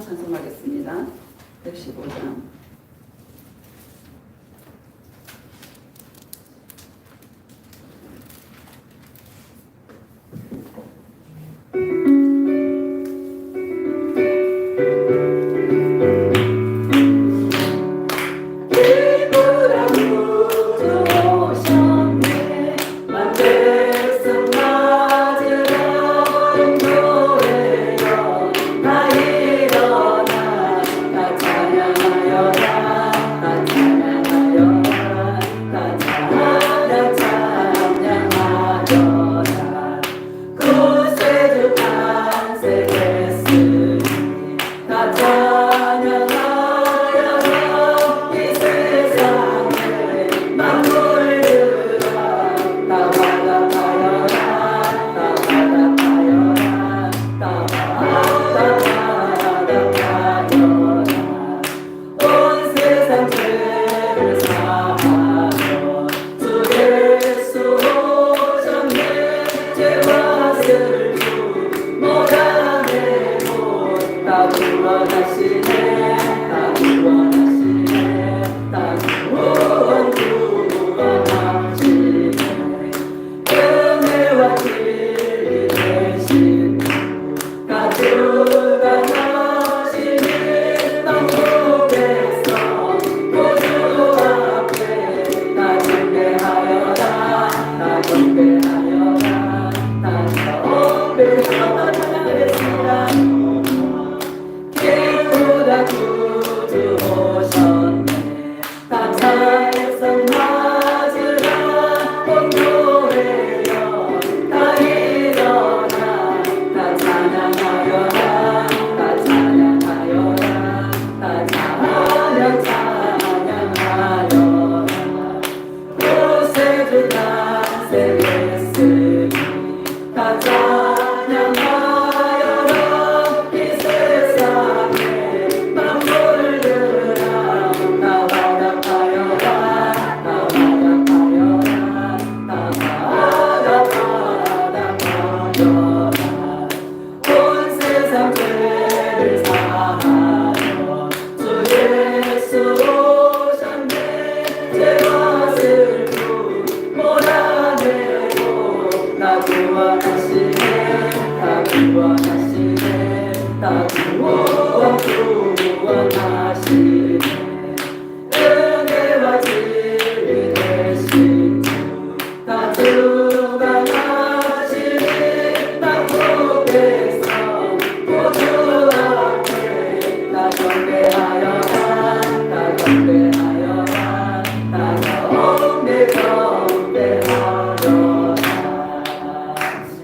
찬송하겠습니다. 115장.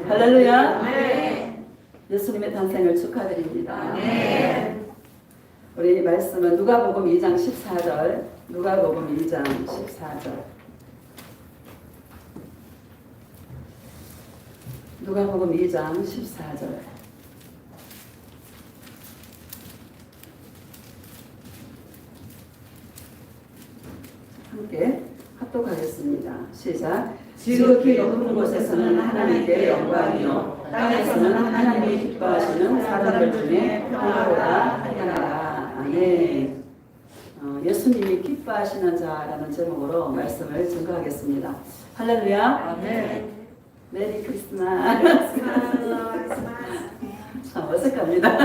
할렐루야. 네. 예수님의 탄생을 축하드립니다. 네. 우리 말씀은 누가복음 2장 14절. 누가복음 2장 14절. 누가복음 2장 14절. 함께 합독하겠습니다. 시작. 지극히 높은 곳에서는 하나님께 영광이요 땅에서는 하나님이 기뻐하시는 사람들 중에 평화로다 하리라. 아멘. 예수님이 기뻐하시는 자라는 제목으로 말씀을 증거하겠습니다. 할렐루야. 아멘. 메리 크리스마스. 참 어색합니다.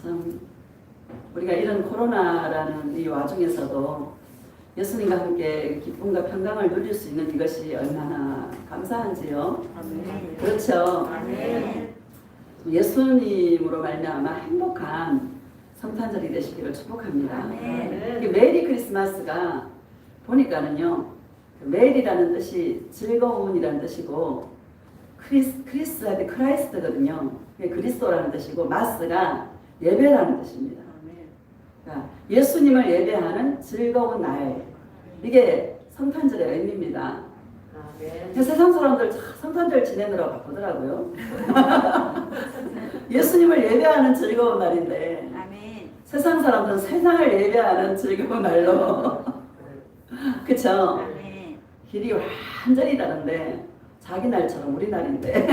참 우리가 이런 코로나라는 이 와중에서도 예수님과 함께 기쁨과 평강을 누릴 수 있는 이것이 얼마나 감사한지요. 아멘. 그렇죠. 아멘. 예수님으로 말미암아 행복한 성탄절이 되시기를 축복합니다. 아멘. 메리 크리스마스가 보니까는요, 메리라는 뜻이 즐거움이라는 뜻이고, 크리스한테 크라이스트거든요. 그리스도라는 뜻이고, 마스가 예배라는 뜻입니다. 그러니까 예수님을 예배하는 즐거운 날, 이게 성탄절의 의미입니다. 세상 사람들 성탄절 지내느라고 바쁘더라고요. 예수님을 예배하는 즐거운 날인데 세상 사람들은 세상을 예배하는 즐거운 날로 그쵸? 길이 완전히 다른데 자기 날처럼 우리 날인데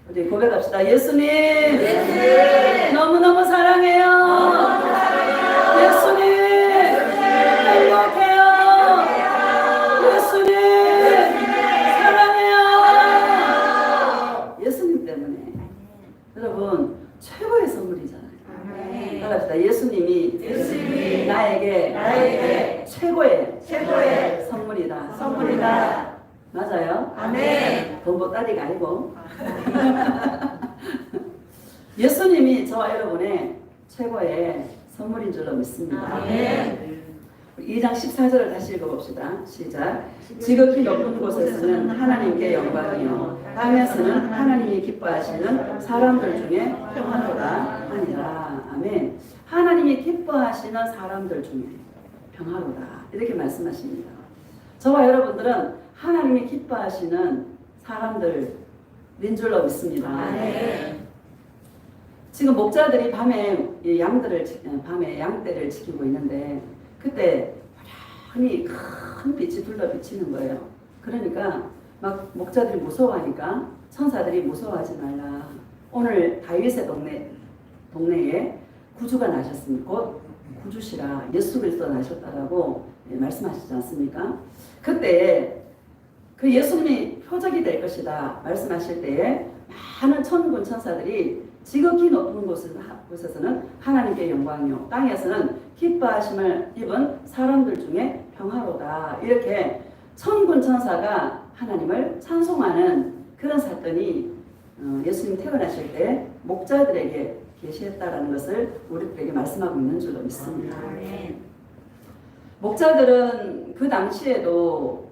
우리 고백합시다. 예수님, 너무너무 사랑해요. 예수님, 행복해요. 예수님, 사랑해요. 예수님 때문에. 여러분, 최고의 선물이잖아요. 따라합시다. 예수님이 나에게 최고의 선물이다. 맞아요? 아멘. 돈보따리가 아니고. 예수님이 저와 여러분의 최고의 선물인 줄로 믿습니다. 아멘. 2장 14절을 다시 읽어봅시다. 시작. 지극히 높은 곳에서는 하나님께 영광이요 땅에서는 하나님이 기뻐하시는 사람들 중에 평화로다 하니라. 아멘. 하나님이 기뻐하시는 사람들 중에 평화로다 이렇게 말씀하십니다. 저와 여러분들은 하나님이 기뻐하시는 사람들인 줄로 믿습니다. 아멘. 지금 목자들이 밤에 양떼를 지키고 있는데 그때 화려하니 큰 빛이 둘러 비치는 거예요. 그러니까 막 목자들이 무서워하니까 천사들이 무서워하지 말라. 오늘 다윗의 동네에 구주가 나셨습니다. 곧 구주시라 예수 그리스도 나셨다라고 말씀하시지 않습니까? 그때 그 예수님이 표적이 될 것이다 말씀하실 때에 많은 천군 천사들이 지극히 높은 곳에서는 하나님께 영광이요 땅에서는 기뻐하심을 입은 사람들 중에 평화로다 이렇게 천군 천사가 하나님을 찬송하는 그런 사건이 예수님 태어나실 때 목자들에게 계시했다라는 것을 우리들에게 말씀하고 있는 줄로 믿습니다. 목자들은 그 당시에도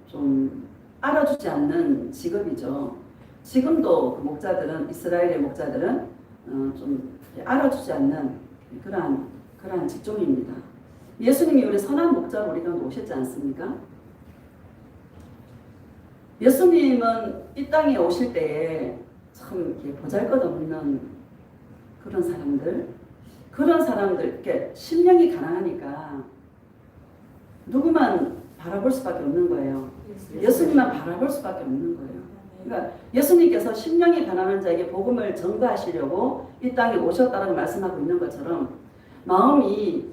좀 알아주지 않는 직업이죠. 지금도 그 목자들은 이스라엘의 목자들은 좀 알아주지 않는 그러한 직종입니다. 예수님이 우리 선한 목자로 우리 가운데 오셨지 않습니까? 예수님은 이 땅에 오실 때에 참 보잘것없는 그런 사람들 이렇게 심령이 가난하니까 누구만 바라볼 수밖에 없는 거예요. 예수님만 바라볼 수밖에 없는 거예요. 그러니까 예수님께서 심령이 가난한 자에게 복음을 전가하시려고 이 땅에 오셨다라고 말씀하고 있는 것처럼 마음이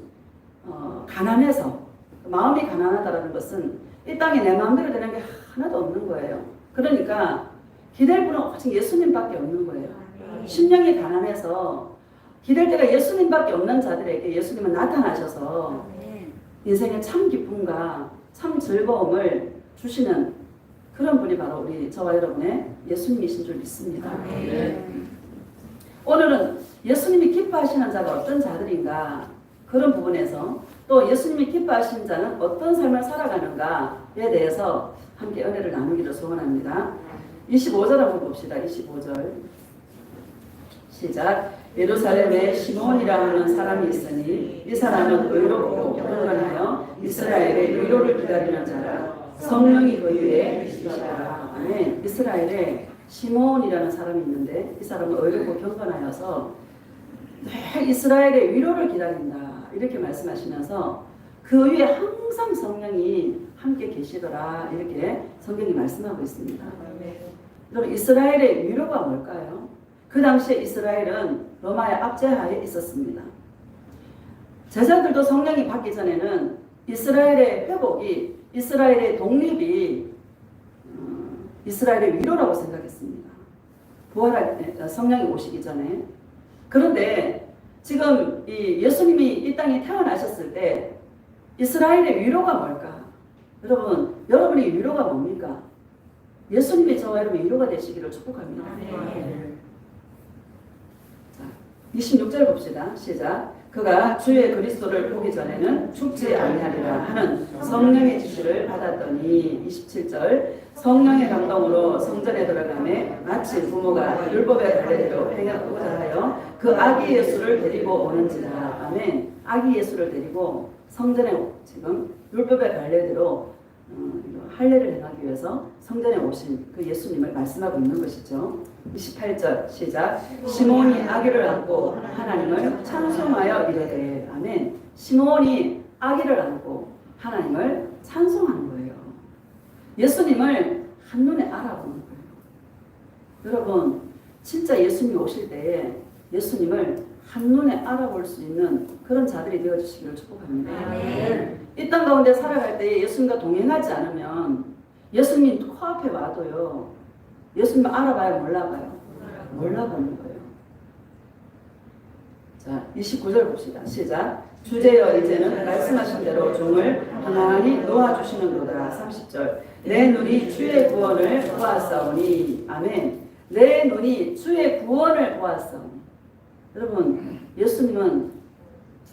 가난하다라는 것은 이 땅에 내 마음대로 되는 게 하나도 없는 거예요. 그러니까 기댈 분은 오직 예수님밖에 없는 거예요. 심령이 가난해서 기댈 때가 예수님밖에 없는 자들에게 예수님은 나타나셔서 인생의 참 기쁨과 참 즐거움을 주시는 그런 분이 바로 저와 여러분의 예수님이신 줄 믿습니다. 오늘은 예수님이 기뻐하시는 자가 어떤 자들인가 그런 부분에서 또 예수님이 기뻐하시는 자는 어떤 삶을 살아가는가에 대해서 함께 은혜를 나누기를 소원합니다. 25절 한번 봅시다. 25절 시작. 예루살렘에 시몬이라 하는 사람이 있으니 이 사람은 의롭고 경건하여 이스라엘의 위로를 기다리는 자라. 성령이 그 위에 계시더라. 아멘. 이스라엘에 시몬이라는 사람이 있는데 이 사람은 의롭고 경건하여서 늘 이스라엘의 위로를 기다린다 이렇게 말씀하시면서 그 위에 항상 성령이 함께 계시더라 이렇게 성경이 말씀하고 있습니다. 여러분 이스라엘의 위로가 뭘까요? 그 당시에 이스라엘은 로마의 압제하에 있었습니다. 제자들도 성령이 받기 전에는 이스라엘의 회복이 이스라엘의 독립이 이스라엘의 위로라고 생각했습니다. 부활할 성령이 오시기 전에. 그런데 지금 이 예수님이 이 땅에 태어나셨을 때 이스라엘의 위로가 뭘까? 여러분의 위로가 뭡니까? 예수님이 저와 여러분의 위로가 되시기를 축복합니다. 자, 26절 봅시다. 시작. 그가 주의 그리스도를 보기 전에는 죽지 아니하리라 하는 성령의 지시를 받았더니 27절 성령의 감동으로 성전에 들어가매 마치 부모가 율법의 관례대로 행하고자 하여 그 아기 예수를 데리고 오는지라. 아멘. 아기 예수를 데리고 성전에 지금 율법의 관례대로 할례를 행하기 위해서 성전에 오신 그 예수님을 말씀하고 있는 것이죠. 28절 시작. 시몬이 아기를 안고 하나님을 찬송하여 이르되. 아멘. 시몬이 아기를 안고 하나님을 찬송하는 거예요. 예수님을 한눈에 알아보는 거예요. 여러분 진짜 예수님이 오실 때에 예수님을 한눈에 알아볼 수 있는 그런 자들이 되어주시기를 축복합니다. 아멘. 이 땅 가운데 살아갈 때에 예수님과 동행하지 않으면 예수님이 코앞에 와도요 예수님을 알아봐요 몰라봐요? 몰라보는 거예요. 자 29절 봅시다. 시작. 주제여 이제는 말씀하신 대로 종을 평안히 놓아주시는도다. 30절. 내 눈이 주의 구원을 보았사오니. 아멘. 내 눈이 주의 구원을 보았사오니. 여러분 예수님은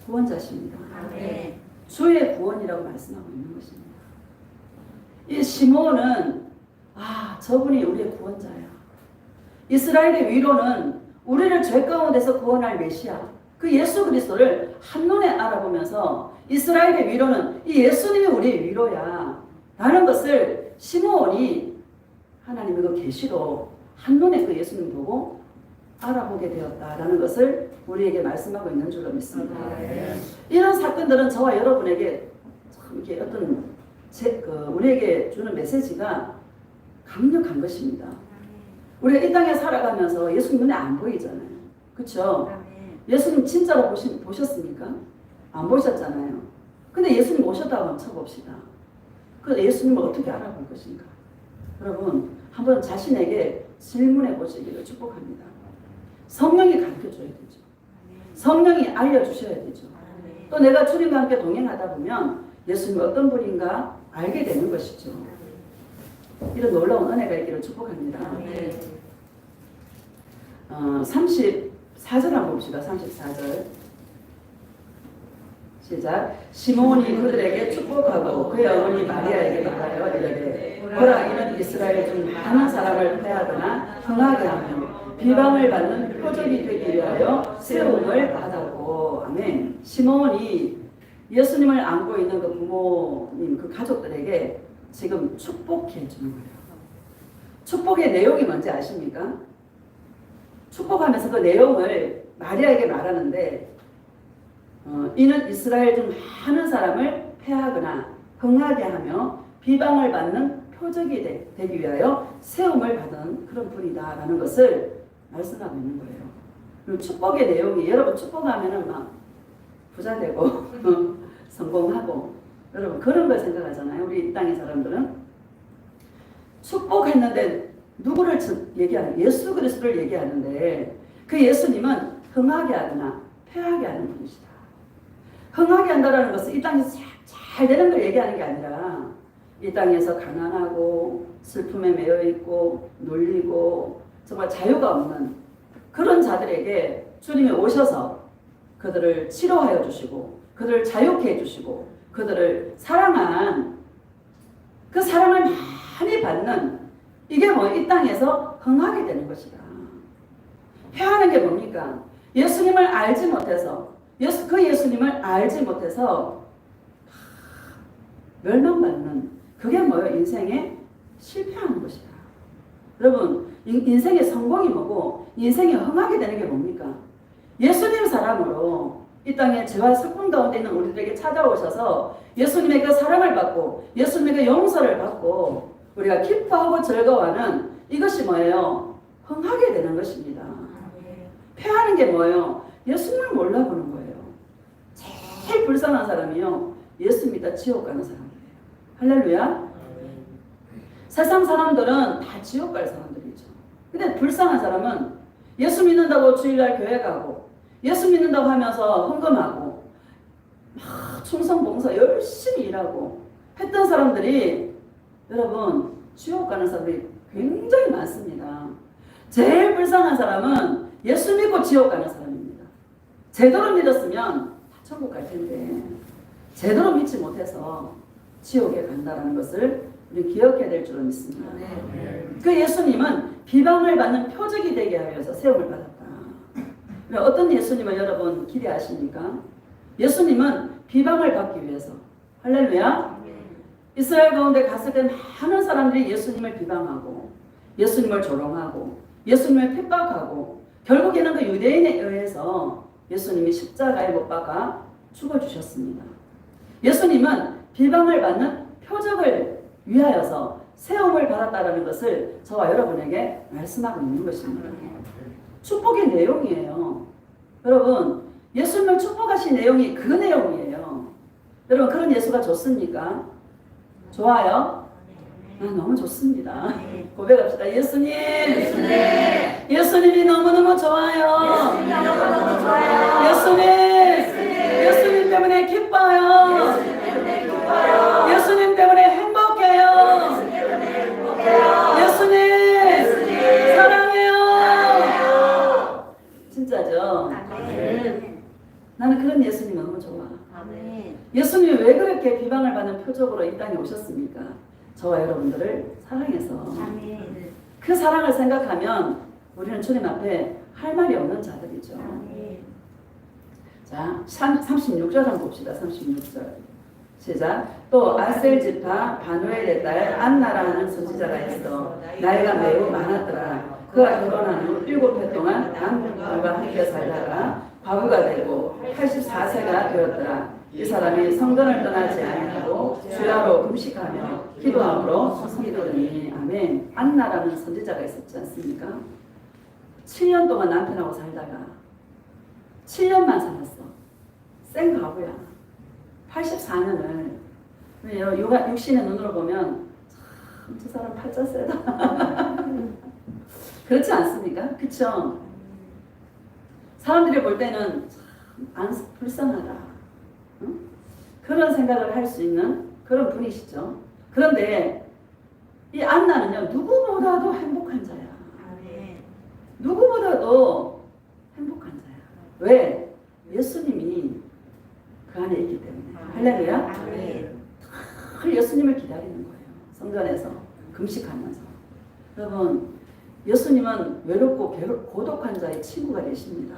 구원자십니다. 아멘. 주의 구원이라고 말씀하고 있는 것입니다. 이 시므온은 저분이 우리의 구원자야. 이스라엘의 위로는 우리를 죄 가운데서 구원할 메시아 그 예수 그리스도를 한눈에 알아보면서 이스라엘의 위로는 이 예수님이 우리의 위로야 라는 것을 시므온이 하나님의 그 계시로 한눈에 그 예수님 보고 알아보게 되었다라는 것을 우리에게 말씀하고 있는 줄로 믿습니다. 이런 사건들은 저와 여러분에게 참 이게 어떤 우리에게 주는 메시지가 강력한 것입니다. 우리가 이 땅에 살아가면서 예수님 눈에 안 보이잖아요. 그렇죠? 예수님 진짜로 보셨습니까? 안 보셨잖아요. 근데 예수님 오셨다고 한번 쳐봅시다. 그래서 예수님을 어떻게 알아볼 것인가? 여러분 한번 자신에게 질문해 보시기를 축복합니다. 성령이 가르쳐줘야 되죠. 성령이 알려주셔야 되죠. 또 내가 주님과 함께 동행하다 보면 예수님이 어떤 분인가 알게 되는 것이죠. 이런 놀라운 은혜가 있기를 축복합니다. 34절 한번 봅시다. 34절 시작. 시몬이 그들에게 축복하고 그의 어머니 마리아에게 말하여 이르되 보라 이는 이스라엘 중 많은 사람을 패하거나 흥하게 하며 비방을 받는 표적이 되기 위하여 세움을 받았고. 아멘. 시몬이 예수님을 안고 있는 그 부모님 그 가족들에게 지금 축복해 주는 거예요. 축복의 내용이 뭔지 아십니까? 축복하면서 그 내용을 마리아에게 말하는데 이는 이스라엘 중 많은 사람을 패하거나 흥하게 하며 비방을 받는 표적이 되기 위하여 세움을 받은 그런 분이다라는 것을 말씀하고 있는 거예요. 그리고 축복의 내용이 여러분 축복하면은 막 부자 되고 성공하고 여러분 그런 걸 생각하잖아요. 우리 이 땅의 사람들은 축복했는데 누구를 얘기하는 예수 그리스도를 얘기하는데 그 예수님은 흥하게 하거나 패하게 하는 분이시다. 흥하게 한다는 것은 이 땅에서 잘 되는 걸 얘기하는 게 아니라 이 땅에서 가난하고 슬픔에 매여 있고 눌리고 정말 자유가 없는 그런 자들에게 주님이 오셔서 그들을 치료하여 주시고 그들을 자유케 해주시고 그들을 사랑한 그 사랑을 많이 받는 이게 이 땅에서 흥하게 되는 것이다. 패하는 게 뭡니까? 예수님을 알지 못해서 그 예수님을 알지 못해서 멸망받는 그게 뭐예요? 인생에 실패하는 것이다. 여러분 인생의 성공이 뭐고 인생이 흥하게 되는 게 뭡니까? 예수님 사람으로 이 땅에 죄와 슬픔 가운데 있는 우리들에게 찾아오셔서 예수님의 그 사랑을 받고 예수님의 그 용서를 받고 우리가 기뻐하고 즐거워하는 이것이 뭐예요? 흥하게 되는 것입니다. 패하는 게 뭐예요? 예수님을 몰라보는 거예요. 제일 불쌍한 사람이요. 예수 믿다 지옥 가는 사람이에요. 할렐루야. 세상 사람들은 다 지옥 갈 사람들이죠. 근데 불쌍한 사람은 예수 믿는다고 주일날 교회 가고 예수 믿는다고 하면서 헌금하고 막 충성 봉사 열심히 일하고 했던 사람들이 여러분 지옥 가는 사람들이 굉장히 많습니다. 제일 불쌍한 사람은 예수 믿고 지옥 가는 사람입니다. 제대로 믿었으면 다 천국 갈 텐데 제대로 믿지 못해서 지옥에 간다는 것을 우리 기억해야 될 줄은 믿습니다. 그 예수님은 비방을 받는 표적이 되게 하여서 세움을 받았다. 어떤 예수님을 여러분 기대하십니까? 예수님은 비방을 받기 위해서 할렐루야. 이스라엘 가운데 갔을 때 많은 사람들이 예수님을 비방하고 예수님을 조롱하고 예수님을 핍박하고 결국에는 그 유대인에 의해서 예수님이 십자가에 못 박아 죽어주셨습니다. 예수님은 비방을 받는 표적을 위하여서 세움을 받았다라는 것을 저와 여러분에게 말씀하고 있는 것입니다. 축복의 내용이에요. 여러분, 예수님을 축복하신 내용이 그 내용이에요. 여러분, 그런 예수가 좋습니까? 좋아요? 너무 좋습니다. 고백합시다. 예수님, 예수님이 너무너무 좋아요. 예수님 때문에 기뻐요. 예수님 때문에 행복해요. 예수님 사랑해요. 진짜죠? 나는 그런 예수님 너무 좋아. 예수님이 왜 그렇게 비방을 받는 표적으로 이 땅에 오셨습니까? 저와 여러분들을 사랑해서. 그 사랑을 생각하면 우리는 주님 앞에 할 말이 없는 자들이죠. 자, 36절 한번 봅시다. 36절. 시작. 또 아셀 지파 바누엘의 딸 안나라는 선지자가 있어 나이가 매우 많았더라. 그가 결혼한 후 7해 동안 남편과 함께 살다가 과부가 되고 84세가 되었더라. 이 사람이 성전을 떠나지 아니하고 주야로 금식하며 기도함으로 섬기더니 아멘. 안나라는 선지자가 있었지 않습니까? 7년 동안 남편하고 살다가 7년만 살았어. 생 과부야. 84년을 육신의 눈으로 보면 참 저 사람 팔자 세다. 그렇지 않습니까? 그쵸? 사람들이 볼 때는 참 불쌍하다. 응? 그런 생각을 할 수 있는 그런 분이시죠. 그런데 이 안나는요, 누구보다도 행복한 자야. 누구보다도 행복한 자야. 왜? 예수님이 그 안에 있기 때문에. 할렐루야? 늘 예수님을 기다리는 거예요. 성전에서 금식하면서. 여러분, 예수님은 외롭고 고독한 자의 친구가 되십니다.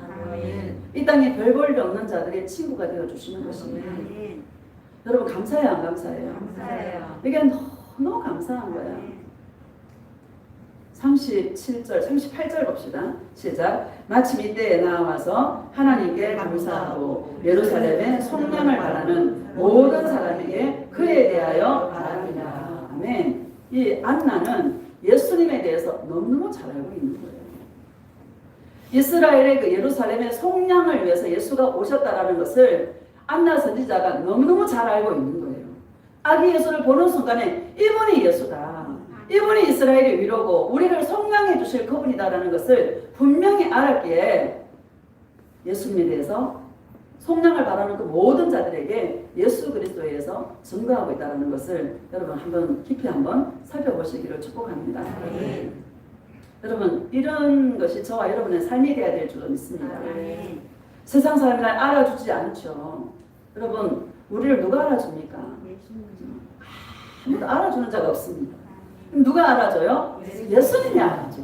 이 땅에 별 볼 일 없는 자들의 친구가 되어주시는 것입니다. 여러분, 감사해요, 안 감사해요? 이게 너무 감사한 거야. 37절, 38절 봅시다. 시작. 마침 이때에 나와서 하나님께 감사하고 예루살렘에 성령을 바라는 모든 사람에게 그에 대하여 바랍니다. 아멘. 이 안나는 예수님에 대해서 너무너무 잘 알고 있는 거예요. 이스라엘의 그 예루살렘의 속량을 위해서 예수가 오셨다라는 것을 안나 선지자가 너무너무 잘 알고 있는 거예요. 아기 예수를 보는 순간에 이분이 예수다. 이분이 이스라엘의 위로고 우리를 속량해 주실 그분이다라는 것을 분명히 알았기에 예수님에 대해서 속량을 바라는 그 모든 자들에게 예수 그리스도에 의해서 증거하고 있다는 것을 여러분 한번 깊이 한번 살펴보시기를 축복합니다. 여러분, 이런 것이 저와 여러분의 삶이 되어야 될 줄은 믿습니다. 세상 사람이 날 알아주지 않죠. 여러분, 우리를 누가 알아줍니까? 아무도 알아주는 자가 없습니다. 누가 알아줘요? 예수님이 알아줘.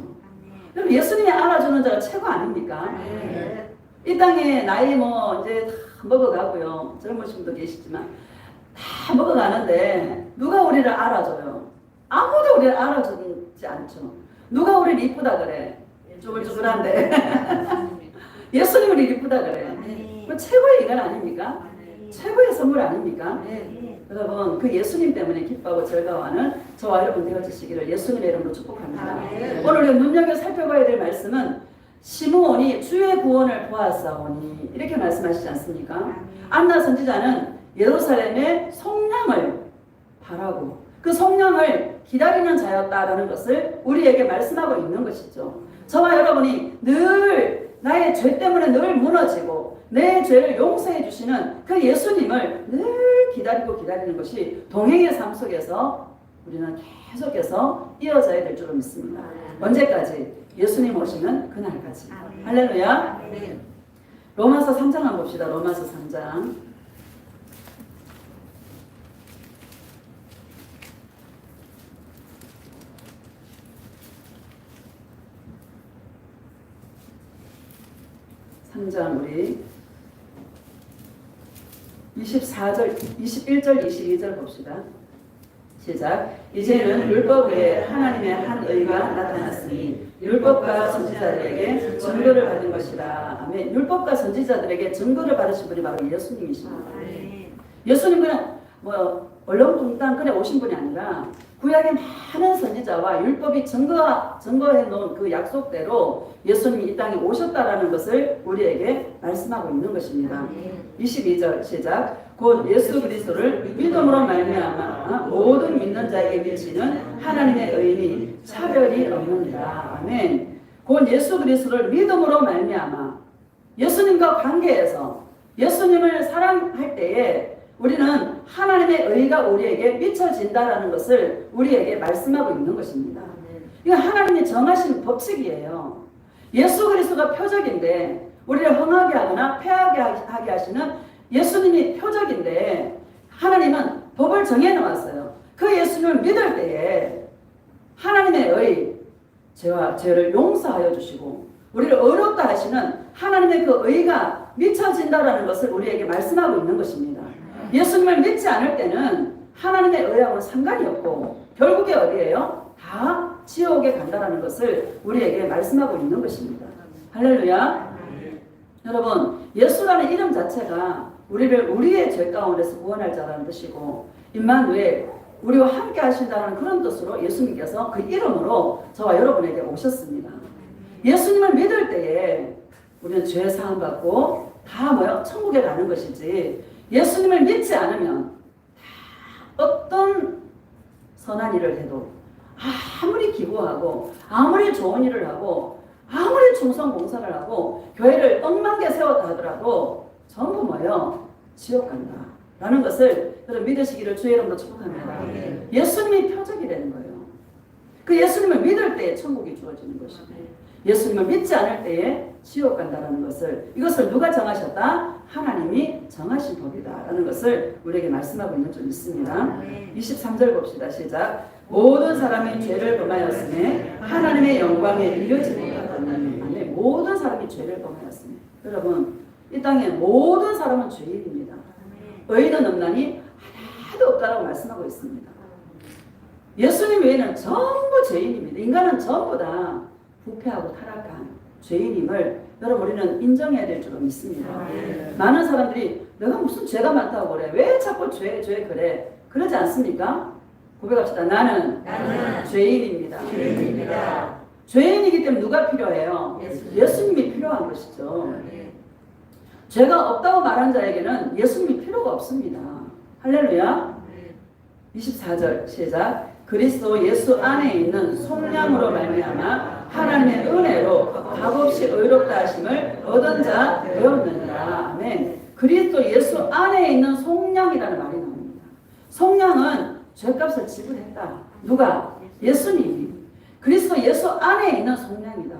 그럼 예수님이 알아주는 자가 최고 아닙니까? 이 땅에 나이 이제 다 먹어가고요. 젊으신 분도 계시지만 다 먹어가는데 누가 우리를 알아줘요? 아무도 우리를 알아주지 않죠. 누가 우리를 이쁘다 그래? 쭈글쭈글한데 예수님이 우리 이쁘다 그래. 그 최고의 인간 아닙니까? 최고의 선물 아닙니까? 여러분, 그 예수님 때문에 기뻐하고 즐거워하는 저와 여러분 되어주시기를 예수님의 이름으로 축복합니다. 오늘 우리가 눈여겨 살펴봐야 될 말씀은 시므온이 주의 구원을 보았사오니 이렇게 말씀하시지 않습니까? 안나 선지자는 예루살렘의 성량을 바라고 그 성량을 기다리는 자였다라는 것을 우리에게 말씀하고 있는 것이죠. 저와 여러분이 늘 나의 죄 때문에 늘 무너지고 내 죄를 용서해 주시는 그 예수님을 늘 기다리는 것이 동행의 삶 속에서 우리는 계속해서 이어져야 될 줄로 믿습니다. 언제까지? 예수님 오시는 그날까지. 할렐루야. 로마서 3장 한번 봅시다. 로마서 3장. 우리 24절, 21절, 22절 봅시다. 시작. 이제는 율법 외에 하나님의 한 의가 나타났으니 율법과 선지자들에게 증거를 받은 것이라. 아멘. 율법과 선지자들에게 증거를 받으신 분이 바로 예수님이십니다. 예수님 그냥 얼렁뚱땅 그래 오신 분이 아니라 구약의 많은 선지자와 율법이 증거해 놓은 그 약속대로 예수님이 이 땅에 오셨다라는 것을 우리에게 말씀하고 있는 것입니다. 22절 시작. 곧 예수 그리스도를 믿음으로 말미암아 모든 믿는 자에게 미치는 하나님의 의인이 차별이 없느니라. 아멘. 곧 예수 그리스도를 믿음으로 말미암아 예수님과 관계에서 예수님을 사랑할 때에 우리는 하나님의 의가 우리에게 미쳐진다라는 것을 우리에게 말씀하고 있는 것입니다. 이건 하나님이 정하신 법칙이에요. 예수 그리스도가 표적인데 우리를 흥하게 하거나 패하게 하게 하시는 예수님이 표적인데 하나님은 법을 정해놓았어요. 그 예수님을 믿을 때에 하나님의 의, 죄를 용서하여 주시고 우리를 의롭다 하시는 하나님의 그 의가 미쳐진다라는 것을 우리에게 말씀하고 있는 것입니다. 예수님을 믿지 않을 때는 하나님의 의하고는 상관이 없고 결국에 어디예요? 다 지옥에 간다라는 것을 우리에게 말씀하고 있는 것입니다. 할렐루야. 여러분, 예수라는 이름 자체가 우리를 우리의 죄 가운데서 구원할 자라는 뜻이고 임마누엘, 우리와 함께 하신다는 그런 뜻으로 예수님께서 그 이름으로 저와 여러분에게 오셨습니다. 예수님을 믿을 때에 우리는 죄 사함 받고 다 천국에 가는 것이지, 예수님을 믿지 않으면 어떤 선한 일을 해도 아무리 기부하고 아무리 좋은 일을 하고 아무리 충성 봉사를 하고 교회를 억만 개 세웠다 하더라도 전부 지옥 간다 라는 것을 여러분 믿으시기를 주의 이름으로 축복합니다. 예수님이 표적이 되는 거예요. 그 예수님을 믿을 때에 천국이 주어지는 것이고 예수님을 믿지 않을 때에 지옥 간다라는 것을, 이것을 누가 정하셨다? 하나님이 정하신 법이다라는 것을 우리에게 말씀하고 있는 줄 믿습니다. 23절 봅시다. 시작. 모든 사람이 죄를 범하였으니 하나님의 영광에 이르지 못하더니. 모든 사람이 죄를 범하였으니. 여러분, 이 땅에 모든 사람은 죄인입니다. 의인은 없나니 하나도 없다라고 말씀하고 있습니다. 예수님 외에는 전부 죄인입니다. 인간은 전부 다 부패하고 타락한 죄인임을 여러분 우리는 인정해야 될 줄 믿습니다. 많은 사람들이 내가 무슨 죄가 많다고 그래? 왜 자꾸 죄 그래? 그러지 않습니까? 고백합시다. 나는 죄인입니다. 죄인이기 때문에 누가 필요해요? 예수님이 필요한 것이죠. 죄가 없다고 말한 자에게는 예수님이 필요가 없습니다. 할렐루야. 24절 시작. 그리스도 예수 안에 있는 속량으로 말미암아 하나님의 은혜로 값없이 의롭다 하심을 얻은 자 되었느니라. 아멘. 그리스도 예수 안에 있는 속량이라는 말이 나옵니다. 속량은 죄값을 지불했다. 누가? 예수님이. 그리스도 예수 안에 있는 속량이다.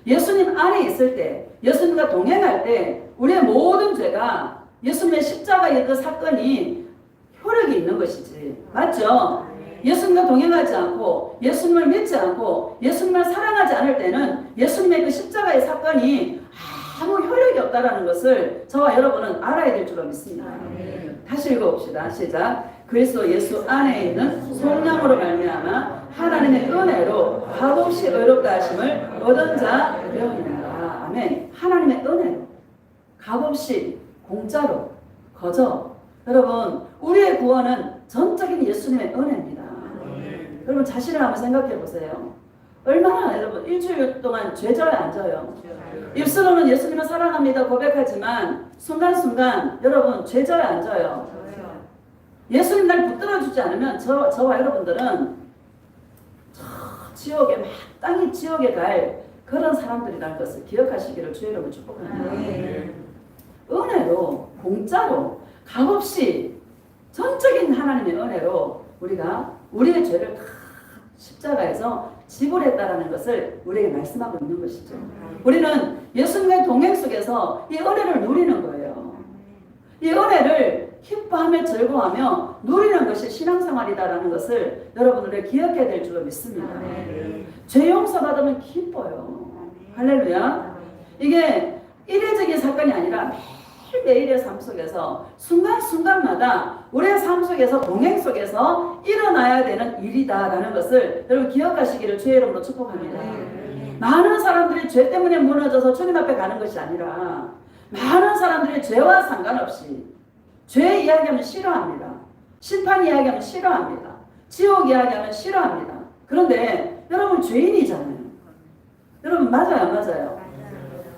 예수님 안에 있을 때, 예수님과 동행할 때 우리의 모든 죄가 예수님의 십자가의 그 사건이 효력이 있는 것이지. 맞죠? 예수님과 동행하지 않고 예수님을 믿지 않고 예수님을 사랑하지 않을 때는 예수님의 그 십자가의 사건이 아무 효력이 없다라는 것을 저와 여러분은 알아야 될 줄 믿습니다. 다시 읽어봅시다. 시작. 그리스도 예수 안에 있는 속량으로 말미암아 하나님의 은혜로 값없이 의롭다 하심을 얻은 자 되었느니라. 아멘. 하나님의 은혜로 값없이 공짜로 거저. 여러분, 우리의 구원은 전적인 예수님의 은혜입니다. 여러분 자신을 한번 생각해 보세요. 얼마나 여러분 일주일 동안 죄져요 안 져요? 입술로는 예수님을 사랑합니다 고백하지만 순간순간 여러분 죄져요 안 져요? 예수님 날 붙들어주지 않으면 저와 여러분들은 지옥에 마땅히 지옥에 갈 그런 사람들이라는 것을 기억하시기를 주의 이름으로 축복합니다. 은혜로 공짜로 값없이 전적인 하나님의 은혜로 우리가 우리의 죄를 다 십자가에서 지불했다라는 것을 우리에게 말씀하고 있는 것이죠. 우리는 예수님의 동행 속에서 이 은혜를 누리는 거예요. 이 은혜를 기뻐하며 즐거워하며 누리는 것이 신앙생활이다라는 것을 여러분들이 기억해야 될 줄로 믿습니다. 죄 용서받으면 기뻐요. 할렐루야. 이게 일회적인 사건이 아니라 매일의 삶 속에서 순간순간마다 우리의 삶 속에서 동행 속에서 일어나야 되는 일이다라는 것을 여러분 기억하시기를 주의 이름으로 축복합니다. 많은 사람들이 죄 때문에 무너져서 주님 앞에 가는 것이 아니라 많은 사람들이 죄와 상관없이 죄 이야기하면 싫어합니다. 심판 이야기하면 싫어합니다. 지옥 이야기하면 싫어합니다. 그런데 여러분 죄인이잖아요. 여러분 맞아요, 맞아요.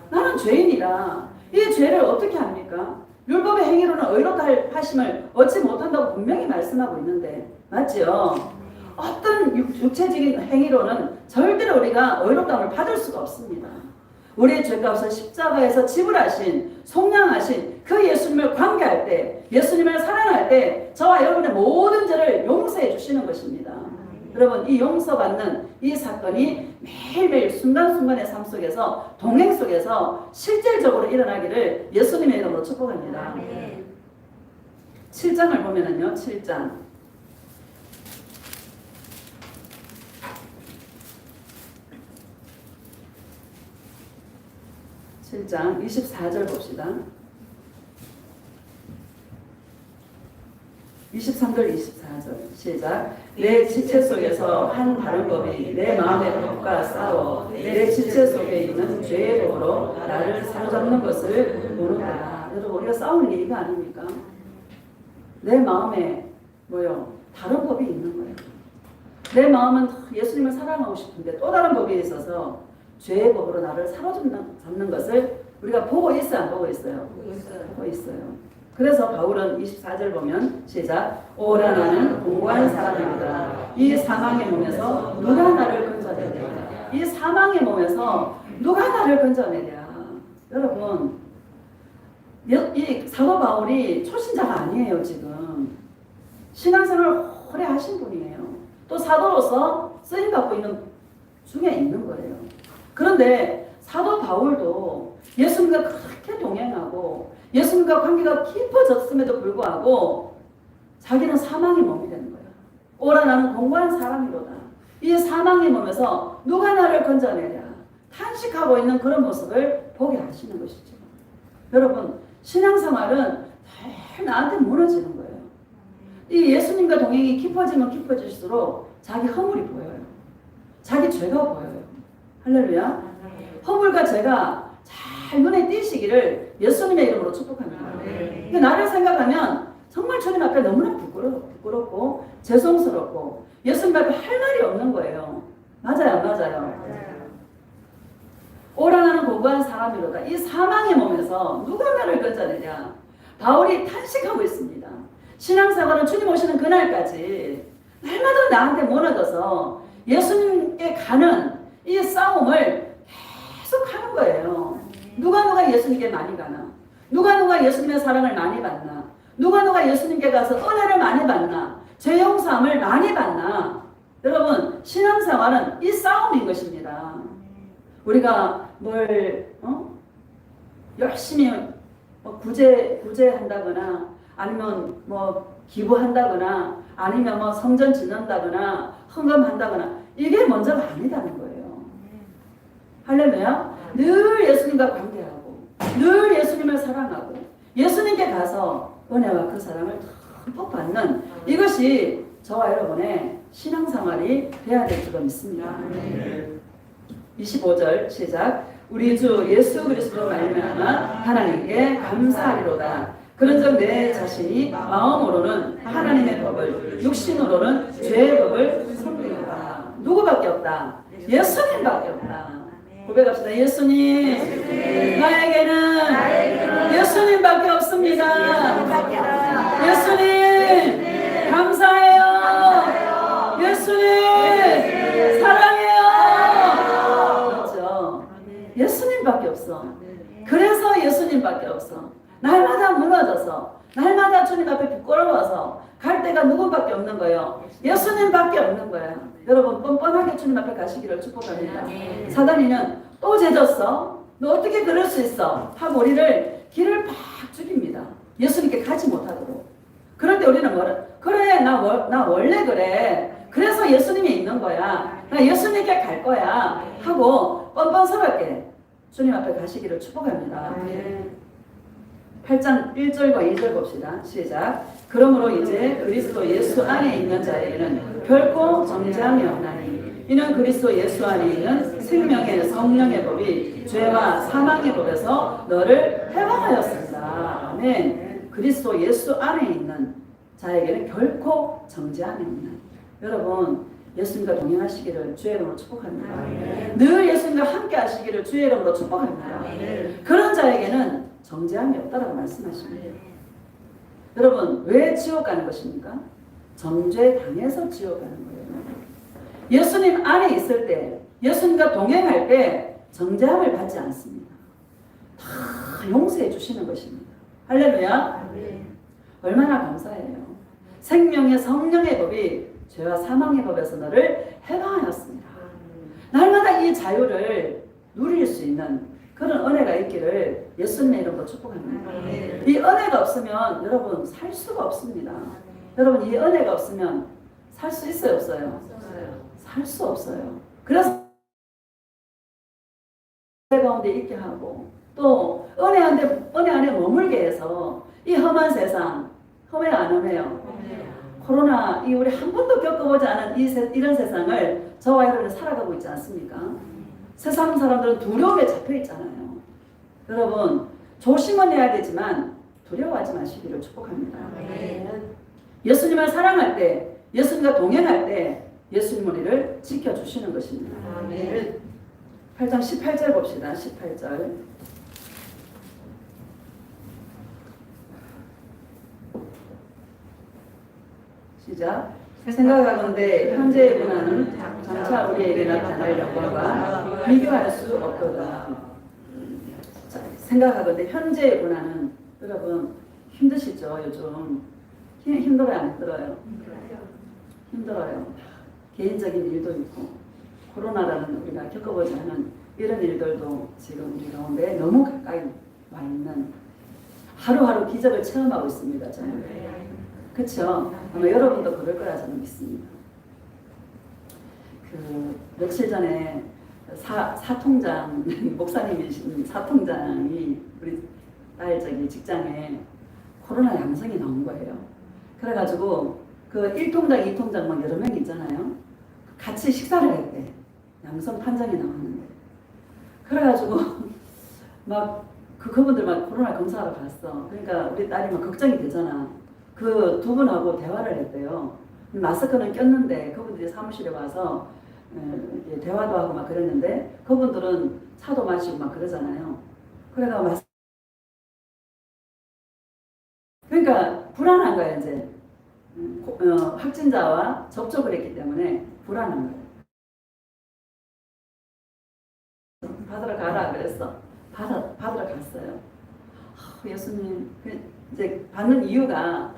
나는 죄인이라 이 죄를 어떻게 합니까? 율법의 행위로는 의롭다 하심을 얻지 못한다고 분명히 말씀하고 있는데 맞죠? 어떤 육체적인 행위로는 절대로 우리가 의롭다함을 받을 수가 없습니다. 우리의 죄값을 십자가에서 지불하신 속량하신 그 예수님을 관계할 때 예수님을 사랑할 때 저와 여러분의 모든 죄를 용서해 주시는 것입니다. 여러분 이 용서받는 이 사건이 매일매일 순간순간의 삶 속에서 동행 속에서 실질적으로 일어나기를 예수님의 이름으로 축복합니다. 7장을 보면은요. 7장 7장 24절 봅시다. 23절 24절 시작. 내 지체 속에서 한 다른 법이 내 마음의 법과 싸워 내 지체 속에 있는 죄의 법으로 나를 사로잡는 것을 모르다. 여러분 우리가 싸우는 게 이거 아닙니까? 내 마음에 뭐요? 다른 법이 있는 거예요. 내 마음은 예수님을 사랑하고 싶은데 또 다른 법이 있어서 죄의 법으로 나를 사로잡는 것을 우리가 보고 있어요? 안 보고 있어요? 보고 있어요. 그래서 바울은 24절 보면 시작. 오라 나는 공고한 사람입니다. 이 사망의 몸에서 누가 나를 건져내랴. 이 사망의 몸에서 누가 나를 건져내랴. 여러분 이 사도 바울이 초신자가 아니에요. 지금 신앙생활을 오래 하신 분이에요. 또 사도로서 쓰임받고 있는 중에 있는 거예요. 그런데 사도 바울도 예수님과 그렇게 동행하고 예수님과 관계가 깊어졌음에도 불구하고 자기는 사망의 몸이 되는 거예요. 오라 나는 공고한 사람이로다. 이 사망의 몸에서 누가 나를 건져내랴. 탄식하고 있는 그런 모습을 보게 하시는 것이죠. 여러분 신앙생활은 다 나한테 무너지는 거예요. 이 예수님과 동행이 깊어지면 깊어질수록 자기 허물이 보여요. 자기 죄가 보여요. 할렐루야. 허물과 죄가 잘 눈에 띄시기를 예수님의 이름으로 축복합니다. 그러니까 나를 생각하면 정말 주님 앞에 너무나 부끄럽고 죄송스럽고 예수님 앞에 할 말이 없는 거예요. 맞아요, 맞아요. 오라 나는 공고한 사람이로다. 이 사망의 몸에서 누가 나를 건져내랴. 바울이 탄식하고 있습니다. 신앙생활은 주님 오시는 그날까지 날마다 나한테 무너져서 예수님께 가는 이 싸움을 계속 하는 거예요. 누가 예수님께 많이 가나? 누가 예수님의 사랑을 많이 받나? 누가 예수님께 가서 은혜를 많이 받나? 죄 용서함을 많이 받나? 여러분 신앙생활은 이 싸움인 것입니다. 우리가 뭘 열심히 구제한다거나 아니면 뭐 기부한다거나 아니면 뭐 성전 짓는다거나 헌금한다거나 이게 먼저가 아니다는 거예요. 할렐루야. 늘 예수님과 관계하고 늘 예수님을 사랑하고 예수님께 가서 은혜와 그 사랑을 듬뿍 받는 이것이 저와 여러분의 신앙생활이 되어야 될 줄로 믿습니다. 25절 시작. 우리 주 예수 그리스도로 말미암아 하나님께 감사하리로다. 그런즉 내 자신이 마음으로는 하나님의 법을 육신으로는 죄의 법을 섬기노라. 누구밖에 없다? 예수님밖에 없다. 고백합시다. 예수님, 나에게는 예수님밖에 없습니다. 예수님 감사해요. 예수님 사랑해요. 그렇죠? 예수님밖에 없어. 그래서 예수님밖에 없어. 날마다 무너져서 날마다 주님 앞에 부끄러워서 갈 데가 누구밖에 없는 거예요. 예수님밖에 없는 거예요. 여러분 뻔뻔하게 주님 앞에 가시기를 축복합니다. 사단이는 또 죄졌어? 너 어떻게 그럴 수 있어? 하고 우리를 길을 팍 죽입니다. 예수님께 가지 못하도록. 그럴 때 우리는 뭐라? 그래 나 원래 그래. 그래서 예수님이 있는 거야. 나 예수님께 갈 거야. 하고 뻔뻔스럽게 주님 앞에 가시기를 축복합니다. 8장 1절과 2절 봅시다. 시작. 그러므로 이제 그리스도 예수 안에 있는 자에게는 결코 정죄함이 없나니 이는 그리스도 예수 안에 있는 생명의 성령의 법이 죄와 사망의 법에서 너를 해방하였습니다. 아멘. 그리스도 예수 안에 있는 자에게는 결코 정죄함이 없는, 여러분 예수님과 동행하시기를 주의 이름으로 축복합니다. 아멘. 늘 예수님과 함께 하시기를 주의 이름으로 축복합니다. 아멘. 그런 자에게는 정죄함이 없다라고 말씀하십니다. 여러분 왜 지옥 가는 것입니까? 정죄 당해서 지옥 가는 거예요. 예수님 안에 있을 때, 예수님과 동행할 때 정죄함을 받지 않습니다. 다 용서해 주시는 것입니다. 할렐루야. 아멘. 얼마나 감사해요. 생명의 성령의 법이 죄와 사망의 법에서 너를 해방하였습니다. 날마다 이 자유를 누릴 수 있는 그런 은혜가 있기를 예수님의 이름으로 축복합니다. 아멘. 이 은혜가 없으면 여러분 살 수가 없습니다. 여러분 이 은혜가 없으면 살 수 있어요, 없어요? 살 수 없어요. 그래서 은혜 가운데 있게 하고 또 은혜 안에 머물게 해서 이 험한 세상, 험해요 안 험해요? 코로나 이 우리 한 번도 겪어보지 않은 이런 세상을 저와 여러분이 살아가고 있지 않습니까? 세상 사람들은 두려움에 잡혀 있잖아요. 여러분 조심은 해야 되지만 두려워하지 마시기를 축복합니다. 예수님을 사랑할 때, 예수님과 동행할 때 예수님 우리를 지켜주시는 것입니다. 아멘. 8장 18절 봅시다. 18절. 시작. 생각하건대 현재의 고난은 장차 우리에게 나타날 영광과 비교할 수 없도다. 자, 생각하건대 현재의 고난은 여러분 힘드시죠? 요즘 힘들어요 안 힘들어요? 힘들어요. 개인적인 일도 있고 코로나라는 우리가 겪어보지 않은 이런 일들도 지금 우리 가운데 너무 가까이 와 있는 하루하루 기적을 체험하고 있습니다. 저는. 그렇죠? 아마 여러분도 그럴 거라 저는 믿습니다. 그 며칠 전에 사통장 목사님이신 사통장이 우리 딸 직장에 코로나 양성이 나온 거예요. 그래가지고 그 1통장, 2통장 막 여러 명 있잖아요. 같이 식사를 했대. 양성 판정이 나왔는데. 그래가지고 막 그분들 막 코로나 검사하러 갔어. 그러니까 우리 딸이 막 걱정이 되잖아. 그 두 분하고 대화를 했대요. 마스크는 꼈는데 그분들이 사무실에 와서 대화도 하고 막 그랬는데 그분들은 차도 마시고 막 그러잖아요. 그러니까 그러니까 불안한 거야 이제. 확진자와 접촉을 했기 때문에 불안한 거예요. 받으러 가라 그랬어. 받으러 갔어요. 예수님 이제 받는 이유가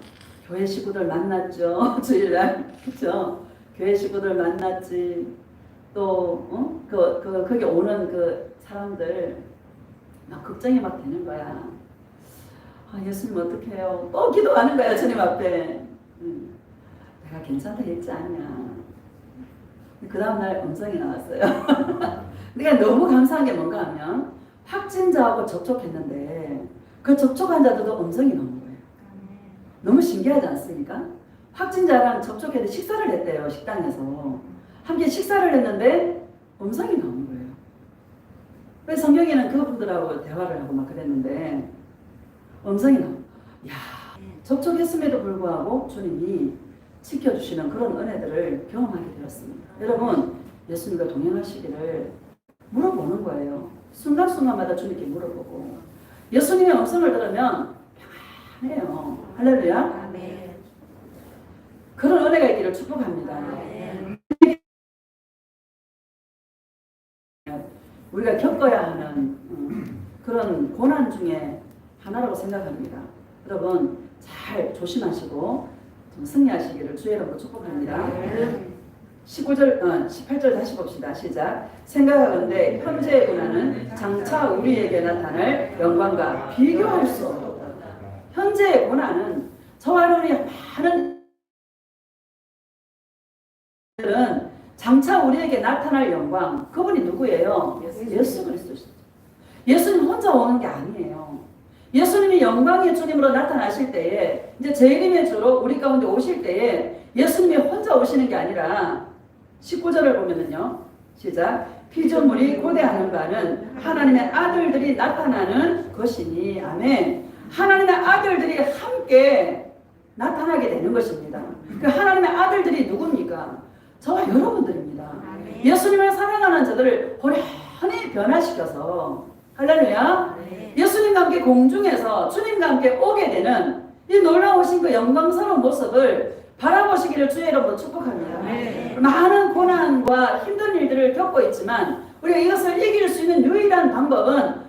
교회 식구들 만났죠. 주일날 그렇죠. 교회 식구들 만났지. 또 거기 오는 그 사람들 막 걱정이 막 되는 거야. 예수님 어떡해요? 또 기도하는 거야 주님 앞에. 내가 괜찮다 했지 않냐. 그 다음날 음성이 나왔어요. 내가 너무 감사한 게 뭔가 하면 확진자하고 접촉했는데 그 접촉한 자들도 음성이 나온 거예요. 너무 신기하지 않습니까? 확진자랑 접촉해서 식사를 했대요. 식당에서. 함께 식사를 했는데 음성이 나온 거예요. 그래서 성경에는 그분들하고 대화를 하고 막 그랬는데 음성이 나온 거예요. 접촉했음에도 불구하고 주님이 지켜주시는 그런 은혜들을 경험하게 되었습니다. 여러분 예수님과 동행하시기를 물어보는 거예요. 순간순간마다 주님께 물어보고 예수님의 음성을 들으면 평안해요. 할렐루야. 아멘. 그런 은혜가 있기를 축복합니다. 아멘. 우리가 겪어야 하는 그런 고난 중에 하나라고 생각합니다. 여러분 잘 조심하시고 좀 승리하시기를 주의 이름으로 축복합니다. 18절 다시 봅시다. 시작. 생각하건대 현재의 고난은 장차 우리에게 나타날 영광과 비교할 수 없도다. 현재의 고난은 저와 여러분이 많은 장차 우리에게 나타날 영광, 그분이 누구예요? 예수 그리스도시죠. 예수님 혼자 오는 게 아니에요. 예수님이 영광의 주님으로 나타나실 때에 이제 재림의 주로 우리 가운데 오실 때에 예수님이 혼자 오시는 게 아니라 19절을 보면은요. 시작. 피조물이 고대하는 바는 하나님의 아들들이 나타나는 것이니. 아멘. 하나님의 아들들이 함께 나타나게 되는 것입니다. 그 하나님의 아들들이 누굽니까? 저와 여러분들입니다. 예수님을 사랑하는 자들을 호련히 변화시켜서 할렐루야. 예수님과 함께 공중에서 주님과 함께 오게 되는 이 놀라우신 그 영광스러운 모습을 바라보시기를 주의 이름으로 축복합니다. 많은 고난과 힘든 일들을 겪고 있지만 우리가 이것을 이길 수 있는 유일한 방법은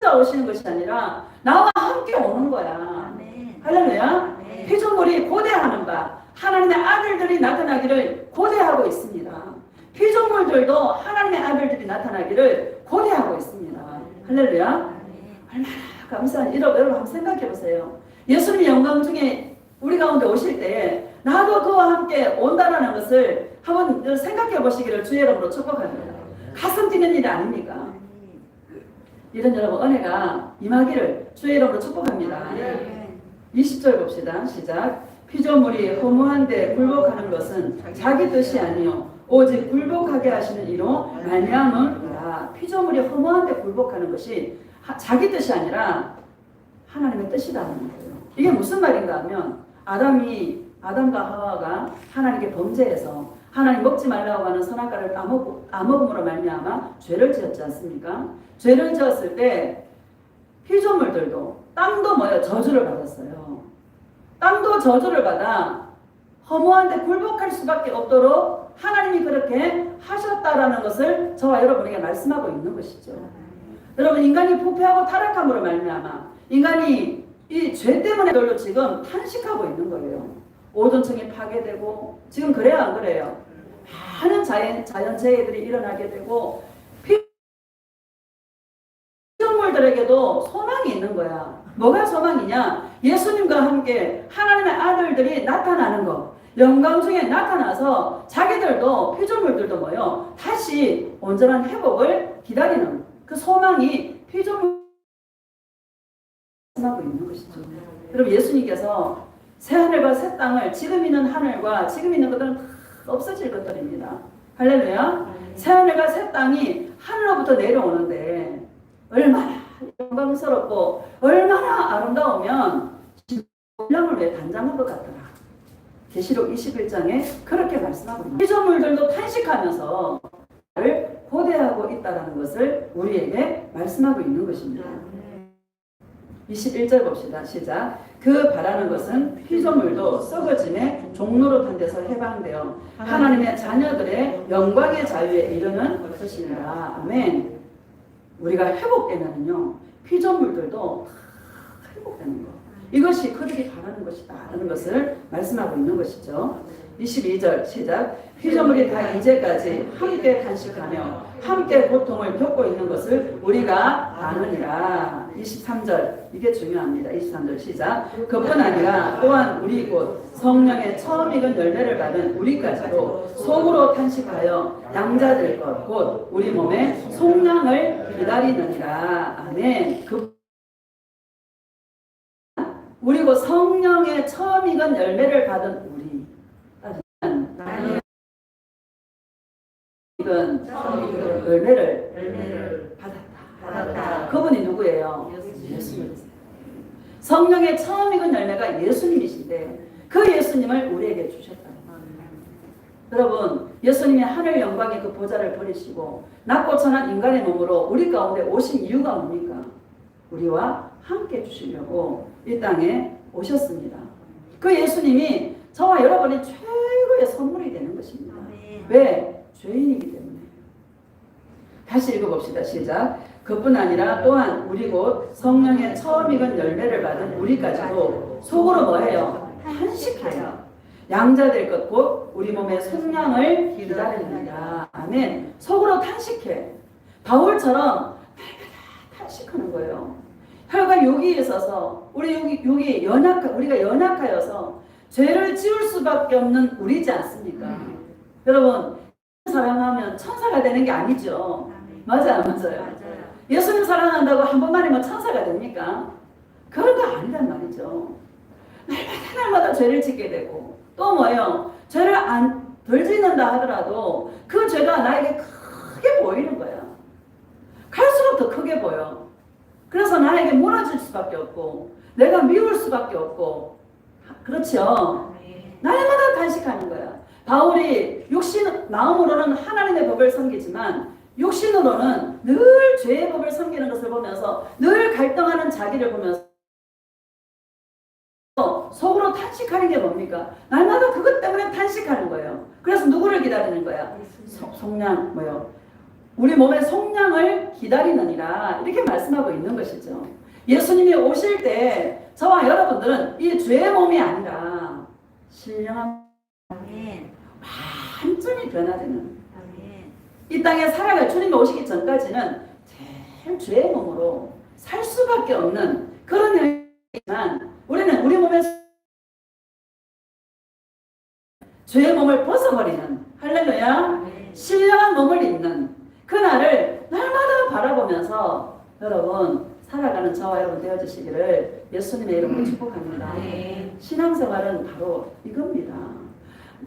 혼자 오시는 것이 아니라 나와 함께 오는 거야. 할렐루야. 피조물이 고대하는 바 하나님의 아들들이 나타나기를 고대하고 있습니다. 피조물들도 하나님의 아들들이 나타나기를 고대하고 있습니다. 할렐루야. 얼마나 감사한 여러분 한번 생각해 보세요. 예수님의 영광 중에 우리 가운데 오실 때 나도 그와 함께 온다라는 것을 한번 생각해 보시기를 주의 이름으로 축복합니다. 가슴 뛰는 일이 아닙니까? 이런 여러분 은혜가 임하기를 주의 이름으로 축복합니다. 20절 봅시다. 시작. 피조물이 허무한데 굴복하는 것은 자기 뜻이 아니요 오직 굴복하게 하시는 이로 말미암음이라. 피조물이 허무한데 굴복하는 것이 자기 뜻이 아니라 하나님의 뜻이라는 거예요. 이게 무슨 말인가 하면 아담과 하와가 하나님께 범죄해서 하나님 먹지 말라고 하는 선악과를 따먹음으로 말미암아 죄를 지었지 않습니까? 죄를 지었을 때 피조물들도 땅도 뭐예요? 저주를 받았어요. 땅도 저주를 받아 허무한데 굴복할 수밖에 없도록 하나님이 그렇게 하셨다라는 것을 저와 여러분에게 말씀하고 있는 것이죠. 여러분 인간이 부패하고 타락함으로 말미암아 인간이 이 죄 때문에 별로 지금 탄식하고 있는 거예요. 오존층이 파괴되고 지금 그래요 안 그래요? 많은 자연재해들이 일어나게 되고 피조물들에게도 소망이 있는 거야. 뭐가 소망이냐? 예수님과 함께 하나님의 아들들이 나타나는 것. 영광 중에 나타나서 자기들도 피조물들도 뭐요? 다시 온전한 회복을 기다리는 그 소망이 피조물 하고 있는 것이죠. 그럼 예수님께서 새 하늘과 새 땅을 지금 있는 하늘과 지금 있는 것들은 다 없어질 것들입니다. 할렐루야. 새 하늘과 새 땅이 하늘로부터 내려오는데 얼마나 영광스럽고 얼마나 아름다우면 신랑을 왜 단장한 것 같더라. 계시록 21장에 그렇게 말씀하고 있습니다. 피조물들도 탄식하면서 나를 고대하고 있다는 것을 우리에게 말씀하고 있는 것입니다. 21절 봅시다. 시작. 그 바라는 것은 피조물도 썩어짐의 종로로 판 데서 해방되어 하나님의 자녀들의 영광의 자유에 이르는 것이니라. 아멘. 우리가 회복되면요 피조물들도 다 회복되는 거. 이것이 그들이 바라는 것이다 라는 것을 말씀하고 있는 것이죠. 22절 시작. 피조물이 다 이제까지 함께 탄식하며 함께 고통을 겪고 있는 것을 우리가 아느니라. 23절 이게 중요합니다. 23절 시작. 그뿐 아니라 또한 우리 곧 성령의 처음 익은 열매를 받은 우리까지도 속으로 탄식하여 양자될 것 곧 우리 몸의 속량을 기다리느니라. 아멘. 우리 곧 성령의 처음 익은 열매를 받은 우리. 이건 열매를 받았다. 그분이 누구예요? 예수님이세요. 성령의 처음 익은 열매가 예수님이신데 그 예수님을 우리에게 주셨다. 여러분 예수님이 하늘 영광의 그 보좌를 버리시고 낮고 천한 인간의 몸으로 우리 가운데 오신 이유가 뭡니까? 우리와 함께 주시려고 이 땅에 오셨습니다. 그 예수님이 저와 여러분의 최고의 선물이 되는 것입니다. 왜? 죄인이기 때문에. 다시 읽어봅시다. 시작. 그뿐 아니라 또한 우리 곧 성령의 처음 익은 열매를 받은 우리까지도 속으로 뭐해요? 탄식해요. 양자될 것 곧 우리 몸의 속량을 기다립니다. 아멘. 속으로 탄식해. 바울처럼 날마다 탄식하는 거예요. 혈과 육이 있어서 우리가 연약하여서 죄를 지을 수밖에 없는 우리지 않습니까? 여러분 사랑하면 천사가 되는 게 아니죠. 맞아요, 맞아요. 예수님 사랑한다고 한 번만이면 천사가 됩니까? 그런 거 아니란 말이죠. 날마다 죄를 짓게 되고 또 뭐예요? 죄를 덜 짓는다 하더라도 그 죄가 나에게 크게 보이는 거야. 갈수록 더 크게 보여. 그래서 나에게 무너질 수밖에 없고 내가 미울 수밖에 없고 그렇죠. 날마다 탄식하는 거야. 바울이 육신 마음으로는 하나님의 법을 섬기지만 육신으로는 늘 죄의 법을 섬기는 것을 보면서 늘 갈등하는 자기를 보면서 속으로 탄식하는 게 뭡니까? 날마다 그것 때문에 탄식하는 거예요. 그래서 누구를 기다리는 거야? 속량 뭐요? 우리 몸의 속량을 기다리느니라 이렇게 말씀하고 있는 것이죠. 예수님이 오실 때 저와 여러분들은 이 죄의 몸이 아니라 신령한 완전히 변화되는 이 땅에 살아갈 주님이 오시기 전까지는 제일 죄의 몸으로 살 수밖에 없는 그런 형이지만 우리는 우리 몸에 죄의 몸을 벗어버리는 할렐루야 신령한 몸을 입는 그날을 날마다 바라보면서 여러분 살아가는 저와 여러분 되어주시기를 예수님의 이름으로 축복합니다. 신앙생활은 바로 이겁니다.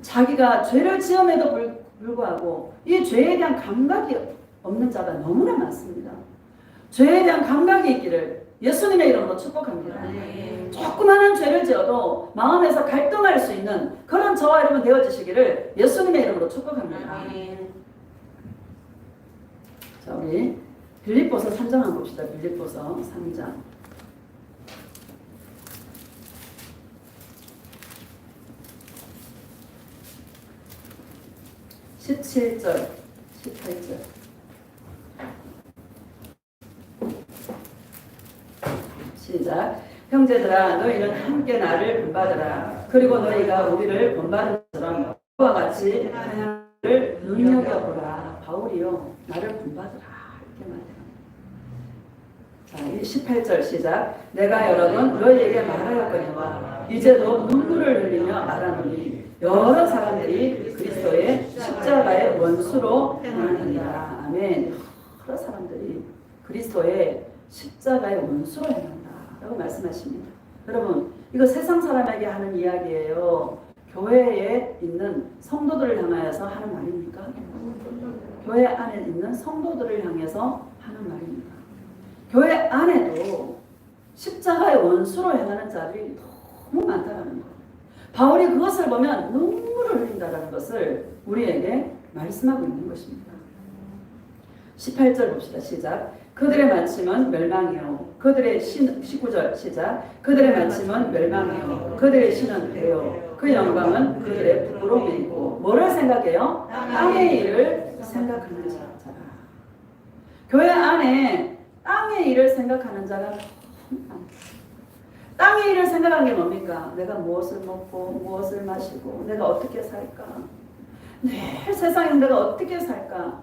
자기가 죄를 지음에도 불구하고 이 죄에 대한 감각이 없는 자가 너무나 많습니다. 죄에 대한 감각이 있기를 예수님의 이름으로 축복합니다. 조그마한 죄를 지어도 마음에서 갈등할 수 있는 그런 저와 여러분 되어주시기를 예수님의 이름으로 축복합니다. 자, 우리 빌립보서 3장 한번 봅시다. 빌립보서 3장 17절 18절 시작. 형제들아 너희는 함께 나를 본받으라. 그리고 너희가 우리를 본받은 것처럼 그와 같이 하나님을 눈여겨보라. 바울이요 나를 본받으라 이렇게 말해요. 자, 18절 시작. 내가 여러 번 너희에게 말하였거니와 이제도 눈물을 흘리며 말하노니 여러 사람들이 그리스도의 십자가의 원수로 행하느니라. 아멘. 여러 사람들이 그리스도의 십자가의 원수로 행한다 라고 말씀하십니다. 여러분 이거 세상 사람에게 하는 이야기예요. 교회에 있는 성도들을 향하여서 하는 말입니까? 교회 안에 있는 성도들을 향해서 하는 말입니다. 교회 안에도 십자가의 원수로 행하는 자들이 너무 많다는 거예요. 바울이 그것을 보면 눈물을 흘린다는 것을 우리에게 말씀하고 있는 것입니다. 18절 봅시다. 시작. 그들의 마침은 멸망이요 그들의 신 19절 시작. 그들의 마침은 멸망이요 그들의 신은 배요 그 영광은 그들의 부끄러움이고 뭐를 생각해요? 땅의 일을 생각하는 자라. 교회 안에 땅의 일을 생각하는 자가 땅의 일을 생각하는 게 뭡니까? 내가 무엇을 먹고 무엇을 마시고 내가 어떻게 살까? 늘 세상에 내가 어떻게 살까?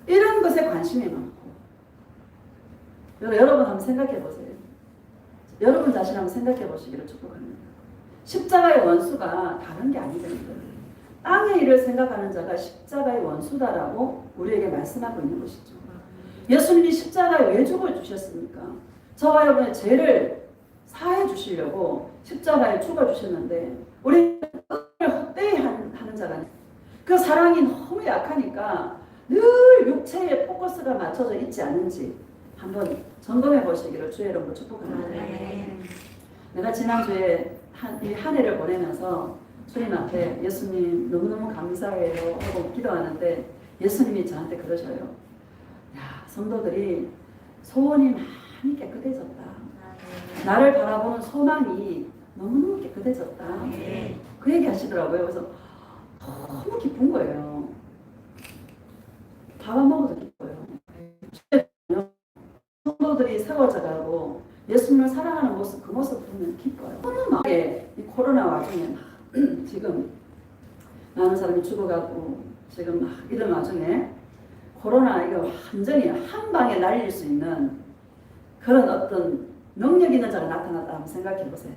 이런 것에 관심이 많고 여러분 한번 생각해 보세요. 여러분 자신 한번 생각해 보시기를 축복합니다. 십자가의 원수가 다른 게 아니거든요. 땅의 일을 생각하는 자가 십자가의 원수다라고 우리에게 말씀하고 있는 것이죠. 예수님이 십자가에 왜 죽어주셨습니까? 저와 여러분의 죄를 사해 주시려고 십자가에 죽어주셨는데 우리 헛되이 하는 자가 그 사랑이 너무 약하니까 늘 육체에 포커스가 맞춰져 있지 않은지 한번 점검해 보시기를 주의 이름으로 축복합니다. 내가 지난주에 이 한 해를 보내면서 주님 앞에 예수님 너무너무 감사해요 하고 기도하는데 예수님이 저한테 그러셔요. 야, 성도들이 소원이 많이 깨끗해졌다. 나를 바라보는 소망이 너무너무 깨끗해졌다. 그 얘기 하시더라고요. 그래서 너무 기쁜 거예요. 밥 안 먹어도 기뻐요. 성도들이 세워져가고 예수님을 사랑하는 모습, 그 모습 보면 기뻐요. 이 코로나 와중에 지금 많은 사람이 죽어가고 지금 막 이런 와중에 코로나 이거 완전히 한 방에 날릴 수 있는 그런 어떤 능력 있는 자가 나타났다 한번 생각해 보세요.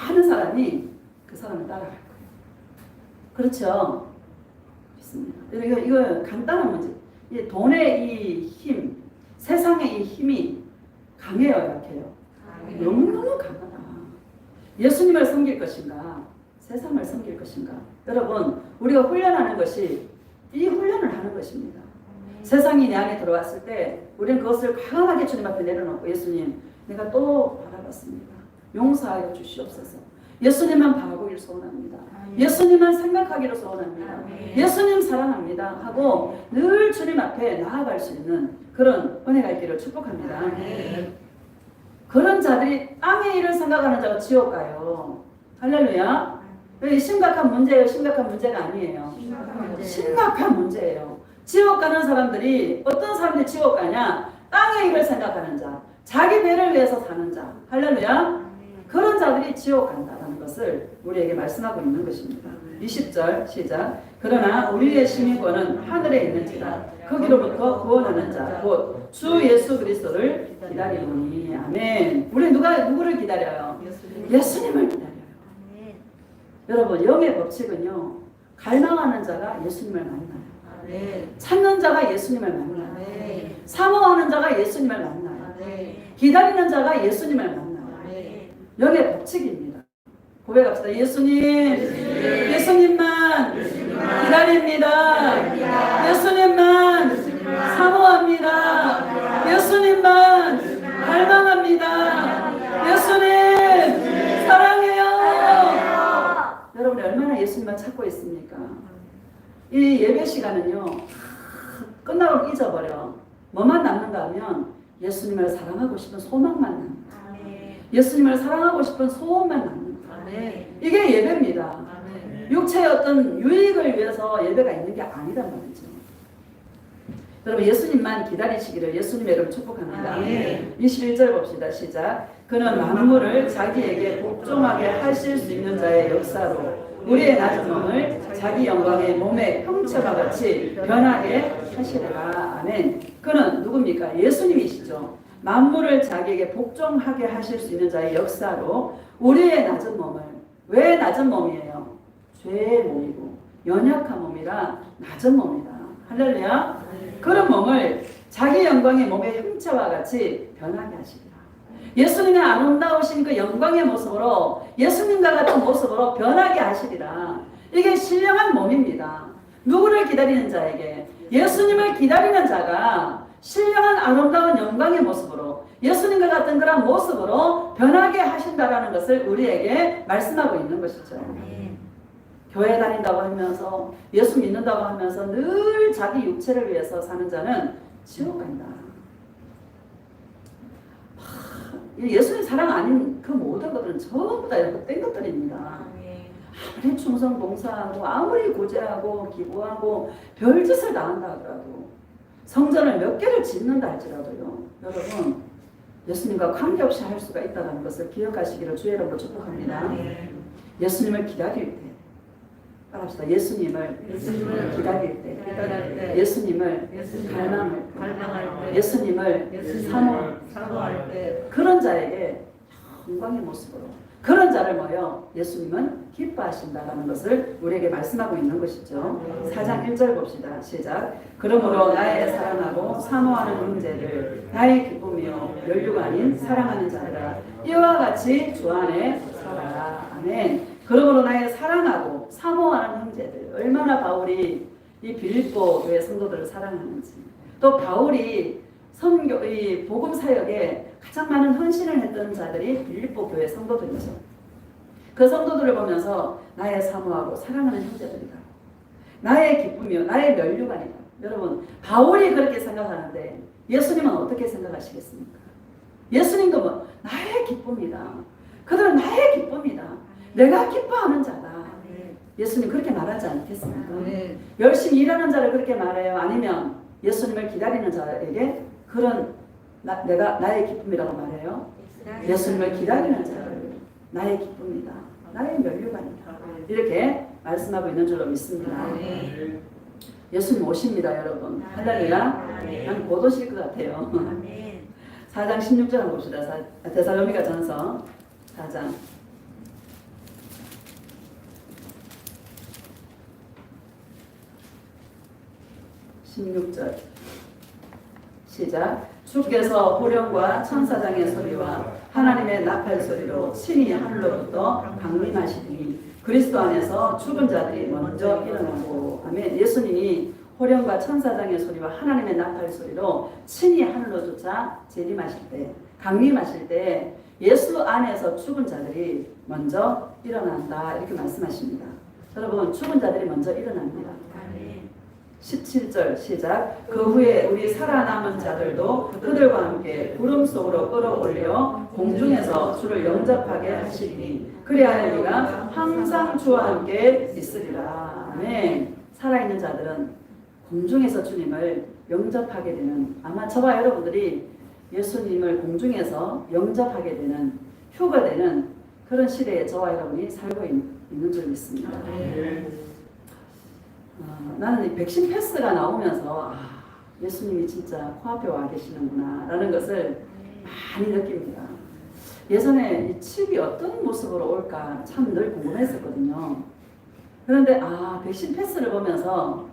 많은 사람이 그 사람을 따라갈 거예요. 그렇죠? 그렇습니다. 이거 간단한 문제. 이 돈의 이 힘, 세상의 이 힘이 강해요, 약해요? 너무너무 강하다. 예수님을 섬길 것인가? 세상을 섬길 것인가? 여러분, 우리가 훈련하는 것이 이 훈련을 하는 것입니다. 세상이 내 안에 들어왔을 때 우리는 그것을 과감하게 주님 앞에 내려놓고 예수님 내가 또 바라봤습니다. 용서하여 주시옵소서. 예수님만 바라보기를 소원합니다. 예수님만 생각하기를 소원합니다. 예수님 사랑합니다 하고 늘 주님 앞에 나아갈 수 있는 그런 은혜가 있기를 축복합니다. 그런 자들이 땅의 일을 생각하는 자가 지옥 가요. 할렐루야. 심각한 문제예요. 심각한 문제가 아니에요. 심각한 문제예요. 지옥 가는 사람들이 어떤 사람들이 지옥 가냐? 땅의 일을 생각하는 자, 자기 배를 위해서 사는 자. 할렐루야. 그런 자들이 지옥 간다라는 것을 우리에게 말씀하고 있는 것입니다. 20절 시작. 그러나 우리의 시민권은 하늘에 있는지라 거기로부터 구원하는 자 곧 주 예수 그리스도를 기다리노니. 아멘. 우리 누구를 기다려요? 예수님을 기다려요. 여러분 영의 법칙은요, 갈망하는 자가 예수님을 만나요. 찾는 자가 예수님을 만나요. 사모하는 자가 예수님을 만나요. 기다리는 자가 예수님을 만나요. 영의 법칙입니다. 고백합시다. 예수님만 기다립니다. 예수님만 사모합니다. 예수님만 갈망합니다. 예수님 사랑해요. 여러분이 얼마나 예수님만 찾고 있습니까? 이 예배 시간은요, 끝나고 잊어버려. 뭐만 남는가 하면 예수님을 사랑하고 싶은 소망만 남는다. 예수님을 사랑하고 싶은 소원만 남는다. 이게 예배입니다. 육체의 어떤 유익을 위해서 예배가 있는 게 아니란 말이죠. 여러분 예수님만 기다리시기를 예수님의 이름으로 축복합니다. 21절 봅시다. 시작. 그는 만물을 자기에게 복종하게 하실 수 있는 자의 역사로 우리의 낮은 몸을 자기 영광의 몸의 형체와 같이 변하게 하시리라. 아멘. 그는 누굽니까? 예수님이시죠. 만물을 자기에게 복종하게 하실 수 있는 자의 역사로 우리의 낮은 몸을, 왜 낮은 몸이에요? 죄의 몸이고 연약한 몸이라 낮은 몸이다. 할렐루야. 그런 몸을 자기 영광의 몸의 형체와 같이 변하게 하시리라. 예수님의 아름다우신 그 영광의 모습으로, 예수님과 같은 모습으로 변하게 하시리라. 이게 신령한 몸입니다. 누구를 기다리는 자에게? 예수님을 기다리는 자가 신령한 아름다운 영광의 모습으로, 예수님과 같은 그런 모습으로 변하게 하신다라는 것을 우리에게 말씀하고 있는 것이죠. 교회 다닌다고 하면서 예수 믿는다고 하면서 늘 자기 육체를 위해서 사는 자는 지옥 간다. 예수님 사랑 아닌 그 모든 것들은 전부 다 헛된 것들입니다. 아무리 충성 봉사하고 아무리 고제하고 기부하고 별짓을 다 한다 하더라도, 성전을 몇 개를 짓는다 할지라도요, 여러분 예수님과 관계없이 할 수가 있다는 것을 기억하시기를 주의 이름으로 축복합니다. 예수님을 기다릴 때 따라합시다. 예수님을 기다릴 때, 예수님을 갈망할 때, 예수님을 사모할 때, 그런 자에게 영광의 모습으로, 그런 자를 뭐요? 예수님은 기뻐하신다라는 것을 우리에게 말씀하고 있는 것이죠. 4장 1절 봅시다. 시작. 그러므로 나의 사랑하고 사모하는 형제들, 나의 기쁨이요 연류가 아닌 사랑하는 자들아, 이와 같이 주 안에 살아라. 아멘. 그러므로 나의 사랑하고 사모하는 형제들, 얼마나 바울이 이 빌립보 교회 성도들을 사랑하는지, 또 바울이 이 복음 사역에 가장 많은 헌신을 했던 자들이 빌립보 교회 성도들이죠. 그 성도들을 보면서 나의 사모하고 사랑하는 형제들이다. 나의 기쁨이요 나의 면류관이다. 여러분 바울이 그렇게 생각하는데 예수님은 어떻게 생각하시겠습니까? 예수님도 뭐 나의 기쁨이다. 그들은 나의 기쁨이다. 내가 기뻐하는 자다. 예수님 그렇게 말하지 않겠습니까? 열심히 일하는 자를 그렇게 말해요? 아니면 예수님을 기다리는 자에게 그런 내가 나의 기쁨이라고 말해요? 예수님을 기다리는 자를 나의 기쁨이다. 나의 면류관이다. 이렇게 말씀하고 있는 줄로 믿습니다. 예수님 오십니다, 여러분. 할렐루야. 난 곧 오실 것 같아요. 4장 16절 한번 봅시다. 데살로니가 전서 4장 16절 시작. 주께서 호령과 천사장의 소리와 하나님의 나팔 소리로 친히 하늘로부터 강림하시니 그리스도 안에서 죽은 자들이 먼저 일어나고. 아멘. 예수님이 호령과 천사장의 소리와 하나님의 나팔 소리로 친히 하늘로 쫓아 재림하실 때, 강림하실 때 예수 안에서 죽은 자들이 먼저 일어난다 이렇게 말씀하십니다. 여러분 죽은 자들이 먼저 일어납니다. 17절 시작. 그 후에 우리 살아남은 자들도 그들과 함께 구름 속으로 끌어올려 공중에서 주를 영접하게 하시리니 그리하여 우리가 항상 주와 함께 있으리라. 아멘. 살아있는 자들은 공중에서 주님을 영접하게 되는, 아마 저와 여러분들이 예수님을 공중에서 영접하게 되는, 표가 되는 그런 시대에 저와 여러분이 살고 있는 줄 믿습니다. 나는 이 백신 패스가 나오면서 예수님이 진짜 코앞에 와 계시는구나 라는 것을 많이 느낍니다. 예전에 이 칩이 어떤 모습으로 올까 참 늘 궁금했었거든요. 그런데 백신 패스를 보면서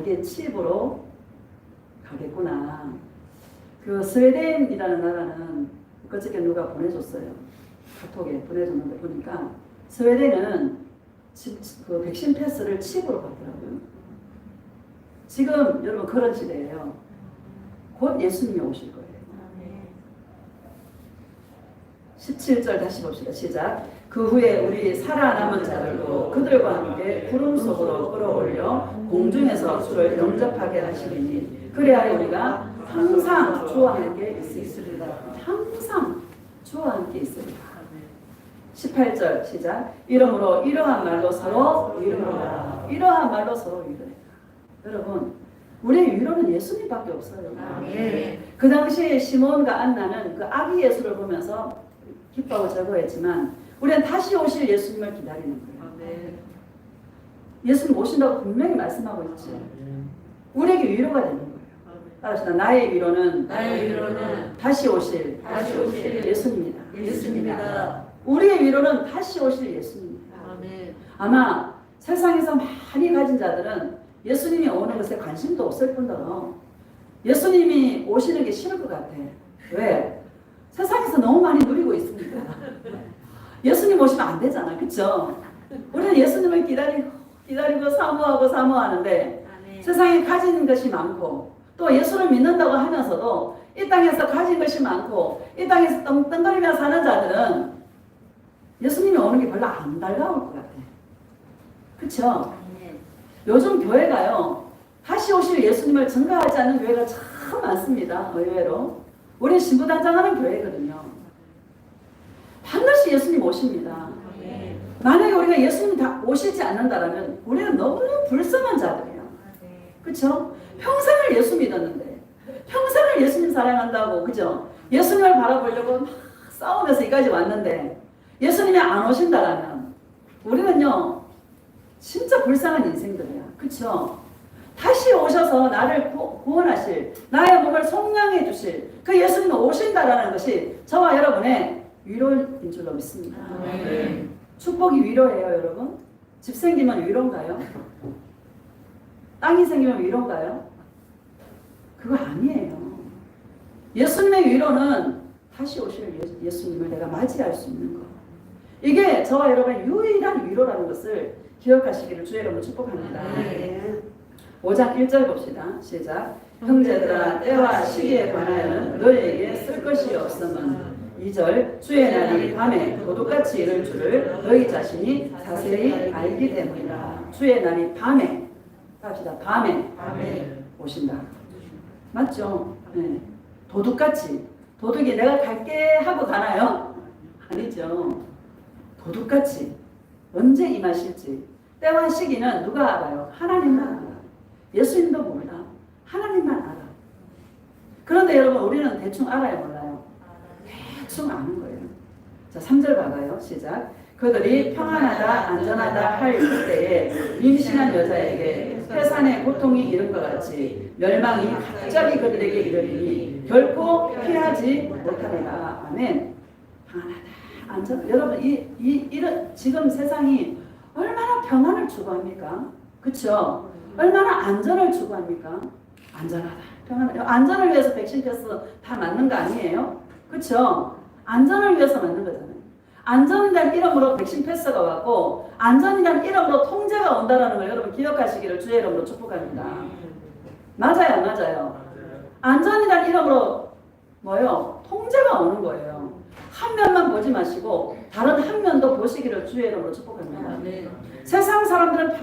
이게 칩으로 가겠구나. 그 스웨덴이라는 나라는 그저께 누가 보내줬어요. 카톡에 보내줬는데 보니까 스웨덴은 그 백신 패스를 칩으로 받더라고요. 지금 여러분 그런 시대예요. 곧 예수님이 오실 거예요. 17절 다시 봅시다. 시작. 그 후에 우리 살아남은 자들도 그들과 함께 구름 속으로 끌어올려 공중에서 주를 영접하게 하시리니 그래야 우리가 항상 주와 함께 있으리라. 항상 주와 함께 있으리라. 18절 시작. 이러므로 이러한 말로 서로 위로하라. 이러한 말로 서로 위로해라. 여러분 우리의 위로는 예수님밖에 없어요. 그 당시에 시몬과 안나는 그 아기 예수를 보면서 기뻐하고 즐거워했지만 우리는 다시 오실 예수님을 기다리는 거예요. 예수님 오신다고 분명히 말씀하고 있죠. 우리에게 위로가 되는 거예요. 따라서 나의 위로는 다시 오실 예수님이다. 우리의 위로는 다시 오실 예수님입니다. 아마 세상에서 많이 가진 자들은 예수님이 오는 것에 관심도 없을 뿐더러 예수님이 오시는 게 싫을 것 같아. 왜? 세상에서 너무 많이 누리고 있습니다. 예수님 오시면 안 되잖아. 그렇죠? 우리는 예수님을 기다리고 사모하는데 세상에 가진 것이 많고 또 예수를 믿는다고 하면서도 이 땅에서 가진 것이 많고 이 땅에서 떵떵거리며 사는 자들은 예수님이 오는 게 별로 안 달가울 것 같아. 그렇죠? 요즘 교회가요 다시 오실 예수님을 증거하지 않는 교회가 참 많습니다. 의외로 우리 신부단장하는 교회거든요. 반드시 예수님 오십니다. 만약에 우리가 예수님 다 오시지 않는다면 우리는 너무 불쌍한 자들이에요. 그렇죠? 평생을 예수 믿었는데 평생을 예수님 사랑한다고 그죠? 예수님을 바라보려고 막 싸우면서 여기까지 왔는데 예수님이 안 오신다라면 우리는요 진짜 불쌍한 인생들이야. 그렇죠? 다시 오셔서 나를 구원하실 나의 몸을 속량해 주실 그 예수님이 오신다라는 것이 저와 여러분의 위로인 줄로 믿습니다. 축복이 위로예요. 여러분 집 생기면 위로인가요? 땅이 생기면 위로인가요? 그거 아니에요. 예수님의 위로는 다시 오실 예수님을 내가 맞이할 수 있는 것. 이게 저와 여러분의 유일한 위로라는 것을 기억하시기를 주의 이름으로 축복합니다. 5장 1절 봅시다. 시작. 형제들아 때와 시기에 관하여는 너희에게 쓸 것이 없음은 2절 주의 날이 밤에 도둑같이 이를 줄을 너희 자신이 자세히 알기 때문이라. 주의 날이 밤에 합시다. 밤에 오신다. 맞죠? 네. 도둑같이 도둑이 내가 갈게 하고 가나요? 아니죠. 도둑같이 언제 임하실지 때와 시기는 누가 알아요? 하나님만 알아. 예수님도 몰라. 하나님만 알아. 그런데 여러분 우리는 대충 알아요? 몰라요? 대충 아는 거예요. 자 3절 봐봐요. 시작. 그들이 평안하다 안전하다 할 때에 임신한 여자에게 태산의 고통이 이른 것 같이 멸망이 갑자기 그들에게 이르리니 결코 피하지 못하리라. 아멘. 평안하다 안전. 여러분 이런 지금 세상이 얼마나 평안을 추구합니까? 그렇죠? 얼마나 안전을 추구합니까? 안전하다 평안하다. 안전을 위해서 백신 패스 다 맞는 거 아니에요? 그렇죠? 안전을 위해서 맞는 거잖아요. 안전이라는 이름으로 백신 패스가 왔고 안전이라는 이름으로 통제가 온다라는 걸 여러분 기억하시기를 주의 이름으로 축복합니다. 맞아요, 안 맞아요? 안전이라는 이름으로 뭐요? 통제가 오는 거예요. 한 면만 보지 마시고 다른 한 면도 보시기를 주의 이름으로 축복합니다. 세상 사람들은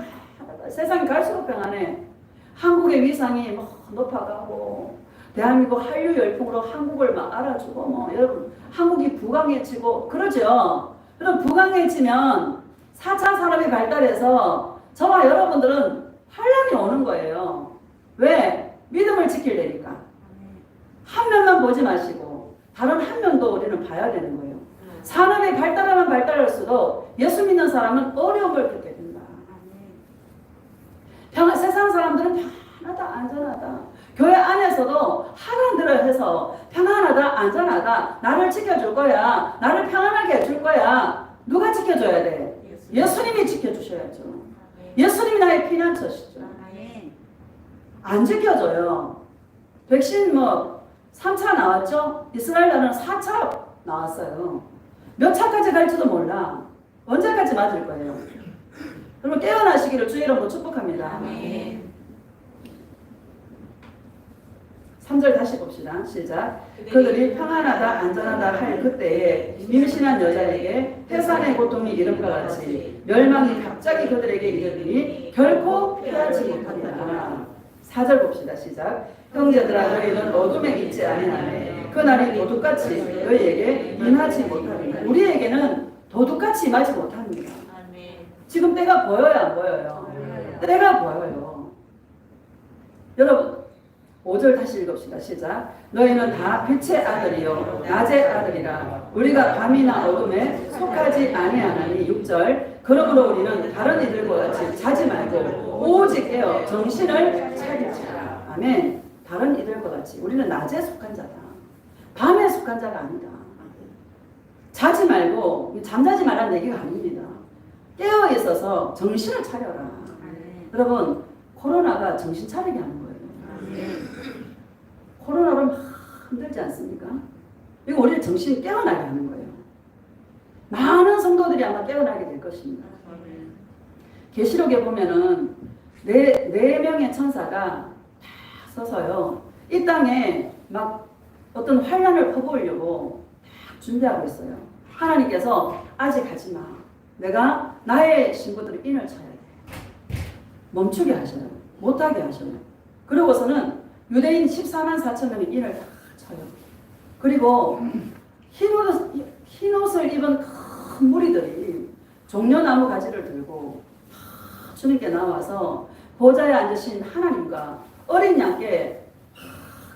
세상이 갈수록 평안해. 한국의 위상이 막 높아가고 대한민국 한류 열풍으로 한국을 막 알아주고 뭐 여러분 한국이 부강해지고 그러죠. 그럼 부강해지면 4차 산업이 발달해서 저와 여러분들은 환란이 오는 거예요. 왜? 믿음을 지키려니까. 한 면만 보지 마시고 다른 한 면도 우리는 봐야 되는 거예요. 산업이 발달하면 발달할수록 예수 믿는 사람은 어려움을 겪게 된다. 세상 사람들은 편하다, 안전하다. 교회 안에서도 하란들을 해서 편안하다, 안전하다, 나를 지켜줄 거야, 나를 편안하게 해줄 거야. 누가 지켜줘야 돼? 예수님이 지켜주셔야죠. 예수님이 나의 피난처시죠. 안 지켜줘요. 백신 뭐 3차 나왔죠? 이스라엘은 4차 나왔어요. 몇 차까지 갈지도 몰라. 언제까지 맞을 거예요. 여러분 깨어나시기를 주의 이름으로 축복합니다. 3절 다시 봅시다. 시작. 그들이 평안하다 안전하다 할 그때에 임신한 여자에게 해산의 고통이 이름과 같이 멸망이 갑자기 그들에게 이르더니 결코 피하지 못하리라. 4절 봅시다. 시작. 형제들아 너희는 어둠에 있지 아니하네. 그날이 도둑같이 너희에게 임하지 못하리라. 우리에게는 도둑같이 임하지 못합니다. 지금 때가 보여요 안 보여요? 때가 보여요. 여러분 5절 다시 읽읍시다. 시작. 너희는 다 빛의 아들이요 낮의 아들이라. 우리가 밤이나 어둠에 속하지 아니하나니. 6절. 그러므로 우리는 다른 이들과 같이 자지 말고 오직 깨어 정신을 차리자. 아멘. 다른 이들과 같이 우리는 낮에 속한 자다. 밤에 속한 자가 아니다. 자지 말고 잠자지 말라는 얘기가 아닙니다. 깨어 있어서 정신을 차려라. 여러분 코로나가 정신 차리게 하는 거예요. 코로나로 막 힘들지 않습니까? 이거 우리를 정신 깨어나게 하는 거예요. 많은 성도들이 아마 깨어나게 될 것입니다. 계시록에 보면은 네 명의 천사가 다 서서요 이 땅에 막 어떤 환란을 퍼부으려고 다 준비하고 있어요. 하나님께서 아직 하지 마. 내가 나의 신부들의 인을 쳐야 돼. 멈추게 하셔요. 못하게 하셔요. 그러고서는 유대인 14만 4천 명의 인을 다 쳐요. 그리고 흰 옷을 입은 큰 무리들이 종려나무 가지를 들고 주님께 나와서 보좌에 앉으신 하나님과 어린 양께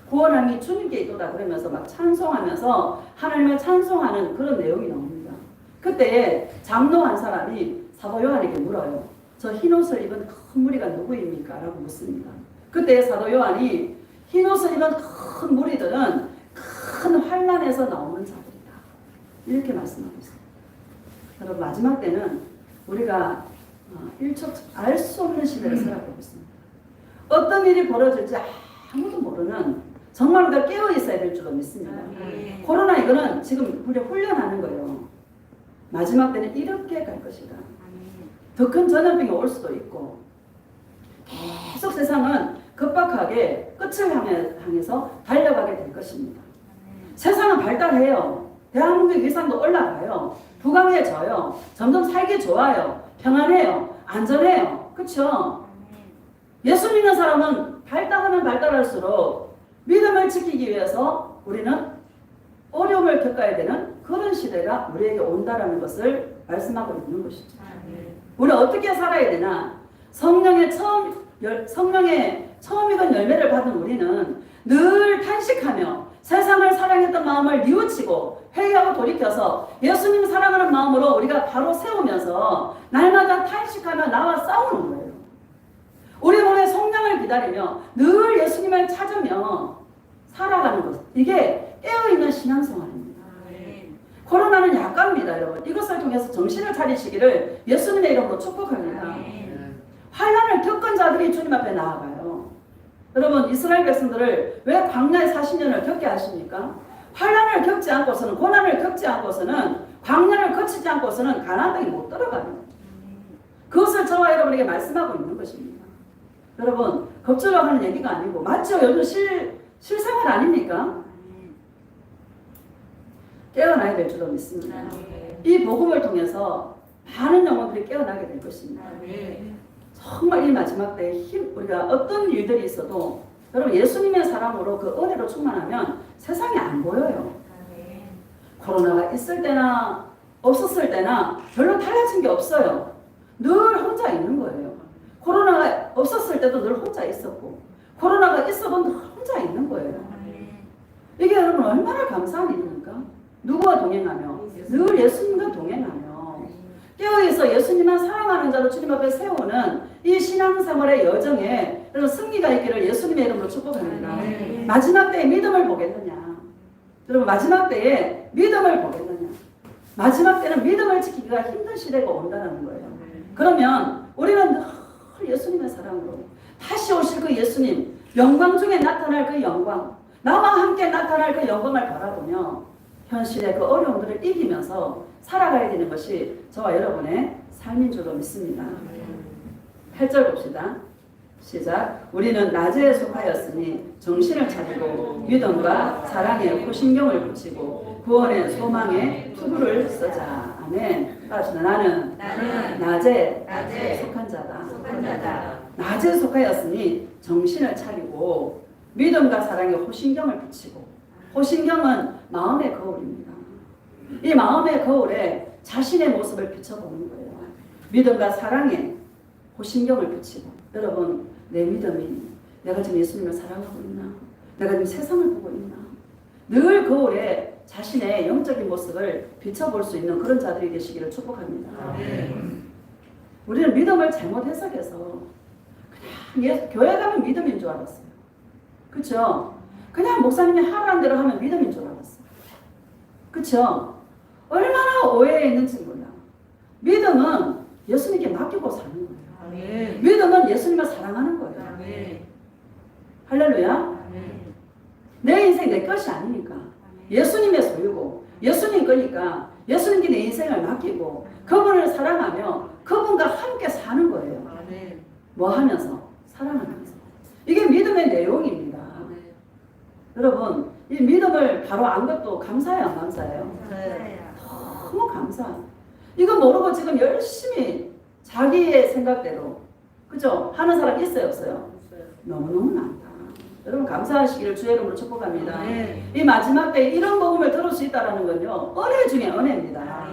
구원함이 주님께 있도다 그러면서 막 찬송하면서 하나님을 찬송하는 그런 내용이 나옵니다. 그때 장로 한 사람이 사도 요한에게 물어요. 저 흰옷을 입은 큰 무리가 누구입니까? 라고 묻습니다. 그때 사도 요한이 흰옷을 입은 큰 무리들은 큰 환란에서 나오는 자들이다. 이렇게 말씀하고 있습니다. 여러분 마지막 때는 우리가 일초적 알 수 없는 시대를 살아가고 있습니다. 어떤 일이 벌어질지 아무도 모르는 정말 우리가 깨어 있어야 될 줄로 믿습니다. 코로나 이거는 지금 우리 훈련하는 거예요. 마지막 때는 이렇게 갈 것이다. 더 큰 전염병이 올 수도 있고 계속 세상은 급박하게 끝을 향해서 달려가게 될 것입니다. 세상은 발달해요. 대한민국의 위상도 올라가요. 부강해져요. 점점 살기 좋아요. 평안해요. 안전해요. 그렇죠? 예수 믿는 사람은 발달하면 발달할수록 믿음을 지키기 위해서 우리는 어려움을 겪어야 되는 그런 시대가 우리에게 온다라는 것을 말씀하고 있는 것이죠. 우리 어떻게 살아야 되나? 성령의 처음 익은 열매를 받은 우리는 늘 탄식하며 세상을 사랑했던 마음을 뉘우치고 회개하고 돌이켜서 예수님 사랑하는 마음으로 우리가 바로 세우면서 날마다 탄식하며 나와 싸우는 거예요. 우리 몸에 성령을 기다리며 늘 예수님을 찾으며 살아가는 것. 이게 깨어있는 신앙생활입니다. 코로나는 약갑니다, 여러분. 이것을 통해서 정신을 차리시기를 예수님의 이름으로 축복합니다. 환란을 겪은 자들이 주님 앞에 나아가요. 여러분 이스라엘 백성들을 왜 광야에 40년을 겪게 하십니까? 환난을 겪지 않고서는, 고난을 겪지 않고서는, 광야를 거치지 않고서는 가나안 땅에 못 들어가요. 그것을 저와 여러분에게 말씀하고 있는 것입니다. 여러분, 겁주려고 하는 얘기가 아니고, 맞죠? 요즘 실생활 아닙니까? 깨어나야 될 줄로 믿습니다. 이 복음을 통해서 많은 영혼들이 깨어나게 될 것입니다. 정말 이 마지막 때에 우리가 어떤 일들이 있어도 여러분 예수님의 사랑으로 그 은혜로 충만하면 세상이 안 보여요. 코로나가 있을 때나 없었을 때나 별로 달라진 게 없어요. 늘 혼자 있는 거예요. 코로나가 없었을 때도 늘 혼자 있었고 코로나가 있어도 늘 혼자 있는 거예요. 이게 여러분 얼마나 감사한 일입니까? 누구와 동행하며? 늘 예수님과 동행하며 깨어있어 예수님만 사랑하는 자로 주님 앞에 세우는 이 신앙생활의 여정에 여러분 승리가 있기를 예수님의 이름으로 축복합니다. 마지막 때에 믿음을 보겠느냐? 여러분 마지막 때에 믿음을 보겠느냐? 마지막 때는 믿음을 지키기가 힘든 시대가 온다는 거예요. 그러면 우리는 늘 예수님의 사랑으로 다시 오실 그 예수님 영광 중에 나타날 그 영광 나와 함께 나타날 그 영광을 바라보며 현실의 그 어려움들을 이기면서 살아가야 되는 것이 저와 여러분의 삶인 줄로 믿습니다. 8절 봅시다. 시작. 우리는 낮에 속하였으니 정신을 차리고 믿음과 사랑에 후신경을 붙이고 구원의 소망에 투구를 쓰자. 아멘. 따라서 나는 낮에 속한 자다. 낮에 속하였으니 정신을 차리고 믿음과 사랑에 후신경을 붙이고 후신경은 마음의 거울입니다. 이 마음의 거울에 자신의 모습을 비춰보는 거예요. 믿음과 사랑에 후신경을 붙이고 여러분 내 믿음이 내가 지금 예수님을 사랑하고 있나? 내가 지금 세상을 보고 있나? 늘 거울에 자신의 영적인 모습을 비춰볼 수 있는 그런 자들이 되시기를 축복합니다. 우리는 믿음을 잘못 해석해서 그냥 교회 가면 믿음인 줄 알았어요. 그렇죠? 그냥 목사님이 하라는 대로 하면 믿음인 줄 알았어요. 그렇죠? 얼마나 오해에 있는지 몰라. 믿음은 예수님께 맡기고 사는 거예요. 아멘. 믿음은 예수님을 사랑하는 거예요. 아멘. 할렐루야. 아멘. 내 인생 내 것이 아니니까 예수님의 소유고 예수님 거니까 예수님께 내 인생을 맡기고 그분을 사랑하며 그분과 함께 사는 거예요. 아멘. 뭐 하면서? 사랑하면서. 이게 믿음의 내용입니다. 아멘. 여러분 이 믿음을 바로 안 것도 감사해요, 안 감사해요? 너무 감사. 이거 모르고 지금 열심히 자기의 생각대로 그죠? 하는 사람 있어요, 없어요? 너무너무 많다. 여러분 감사하시기를 주의 이름으로 축복합니다. 이 마지막 때 이런 복음을 들을 수 있다는 건요 은혜 중에 은혜입니다.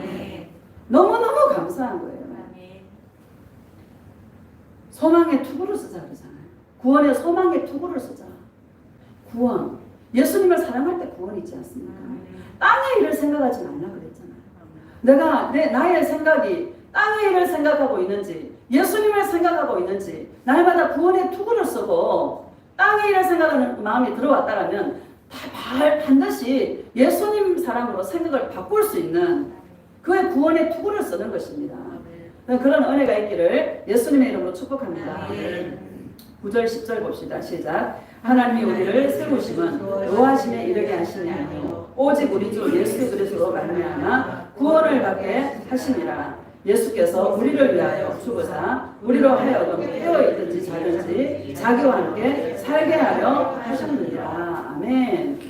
너무너무 감사한 거예요. 소망의 투구를 쓰자 그러잖아요. 구원의 소망의 투구를 쓰자. 구원. 예수님을 사랑할 때 구원이 있지 않습니까? 땅의 일을 생각하지 말라 그랬잖아요. 내가 나의 생각이 땅의 일을 생각하고 있는지 예수님을 생각하고 있는지 날마다 구원의 투구를 쓰고 땅의 일을 생각하는 마음이 들어왔다면 반드시 예수님 사랑으로 생각을 바꿀 수 있는 그의 구원의 투구를 쓰는 것입니다. 그런 은혜가 있기를 예수님의 이름으로 축복합니다. 9절 10절 봅시다. 시작. 하나님이 우리를 세우심은 노하심에 이르게 하심이 아니요 오직 우리 주 예수 그리스도로 말미암아 구원을 받게 하심이라. 예수께서 우리를 위하여 죽으사 우리로 하여금 깨어있든지 자든지 자기와 함께 살게 하려 하셨느니라. 아멘.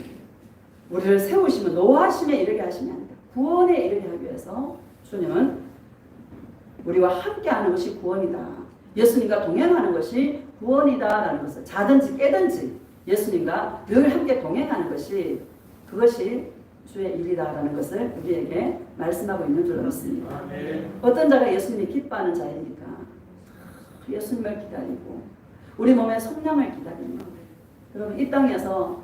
우리를 세우시면 노하심에 이르게 하심이 아니다. 구원에 이르게 하기 위해서 주님은 우리와 함께하는 것이 구원이다. 예수님과 동행하는 것이 구원이다라는 것을 자든지 깨든지 예수님과 늘 함께 동행하는 것이 그것이 주의 일이다라는 것을 우리에게 말씀하고 있는 줄로 믿습니다. 어떤 자가 예수님이 기뻐하는 자입니까? 예수님을 기다리고 우리 몸의 성량을 기다리며 여러분 이 땅에서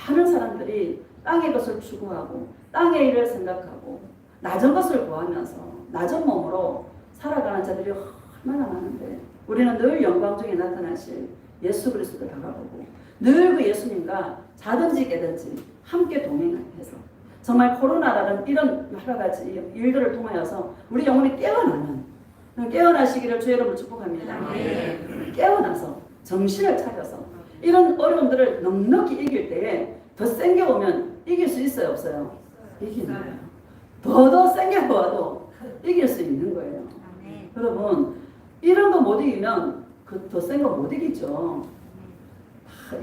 많은 사람들이 땅의 것을 추구하고 땅의 일을 생각하고 낮은 것을 구하면서 낮은 몸으로 살아가는 자들이 얼마나 많은데 우리는 늘 영광 중에 나타나실 예수 그리스도를 바라보고 늘 그 예수님과 자든지 깨든지 함께 동행해서 정말 코로나라는 이런 여러 가지 일들을 통하여서 우리 영혼이 깨어나시기를 주의 이름으로 축복합니다. 깨어나서 정신을 차려서 이런 어려움들을 넉넉히 이길 때에 더 센 게 오면 이길 수 있어요, 없어요? 이기는 거예요. 더 세게 보아도 이길 수 있는 거예요. 아멘. 여러분, 이런 거 못 이기면 그 더 센 거 못 이기죠.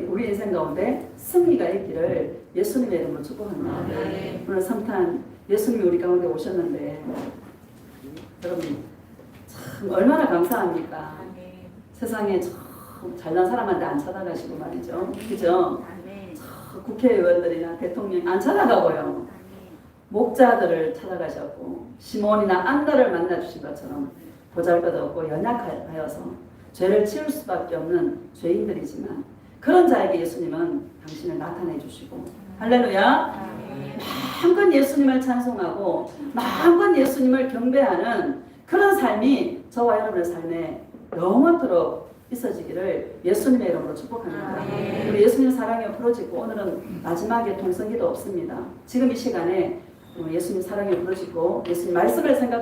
우리 인생 가운데 승리가 있기를 예수님의 이름으로 축복합니다. 아멘. 오늘 성탄 예수님이 우리 가운데 오셨는데 여러분 참 얼마나 감사합니까? 아멘. 세상에 참 잘난 사람한테 안 찾아가시고 말이죠. 그죠? 아멘. 국회의원들이나 대통령이 안 찾아가고요. 아멘. 목자들을 찾아가셨고 시몬이나 안다를 만나주신 것처럼 보잘것없고 연약하여서 죄를 치울 수밖에 없는 죄인들이지만 그런 자에게 예수님은 당신을 나타내 주시고 할렐루야. 아멘. 마음껏 예수님을 찬송하고 마음껏 예수님을 경배하는 그런 삶이 저와 여러분의 삶에 영원토록 있어지기를 예수님의 이름으로 축복합니다. 아멘. 우리 예수님 사랑에 부러지고 오늘은 마지막에 통성기도 없습니다. 지금 이 시간에 예수님 사랑에 부러지고 예수님 말씀을 생각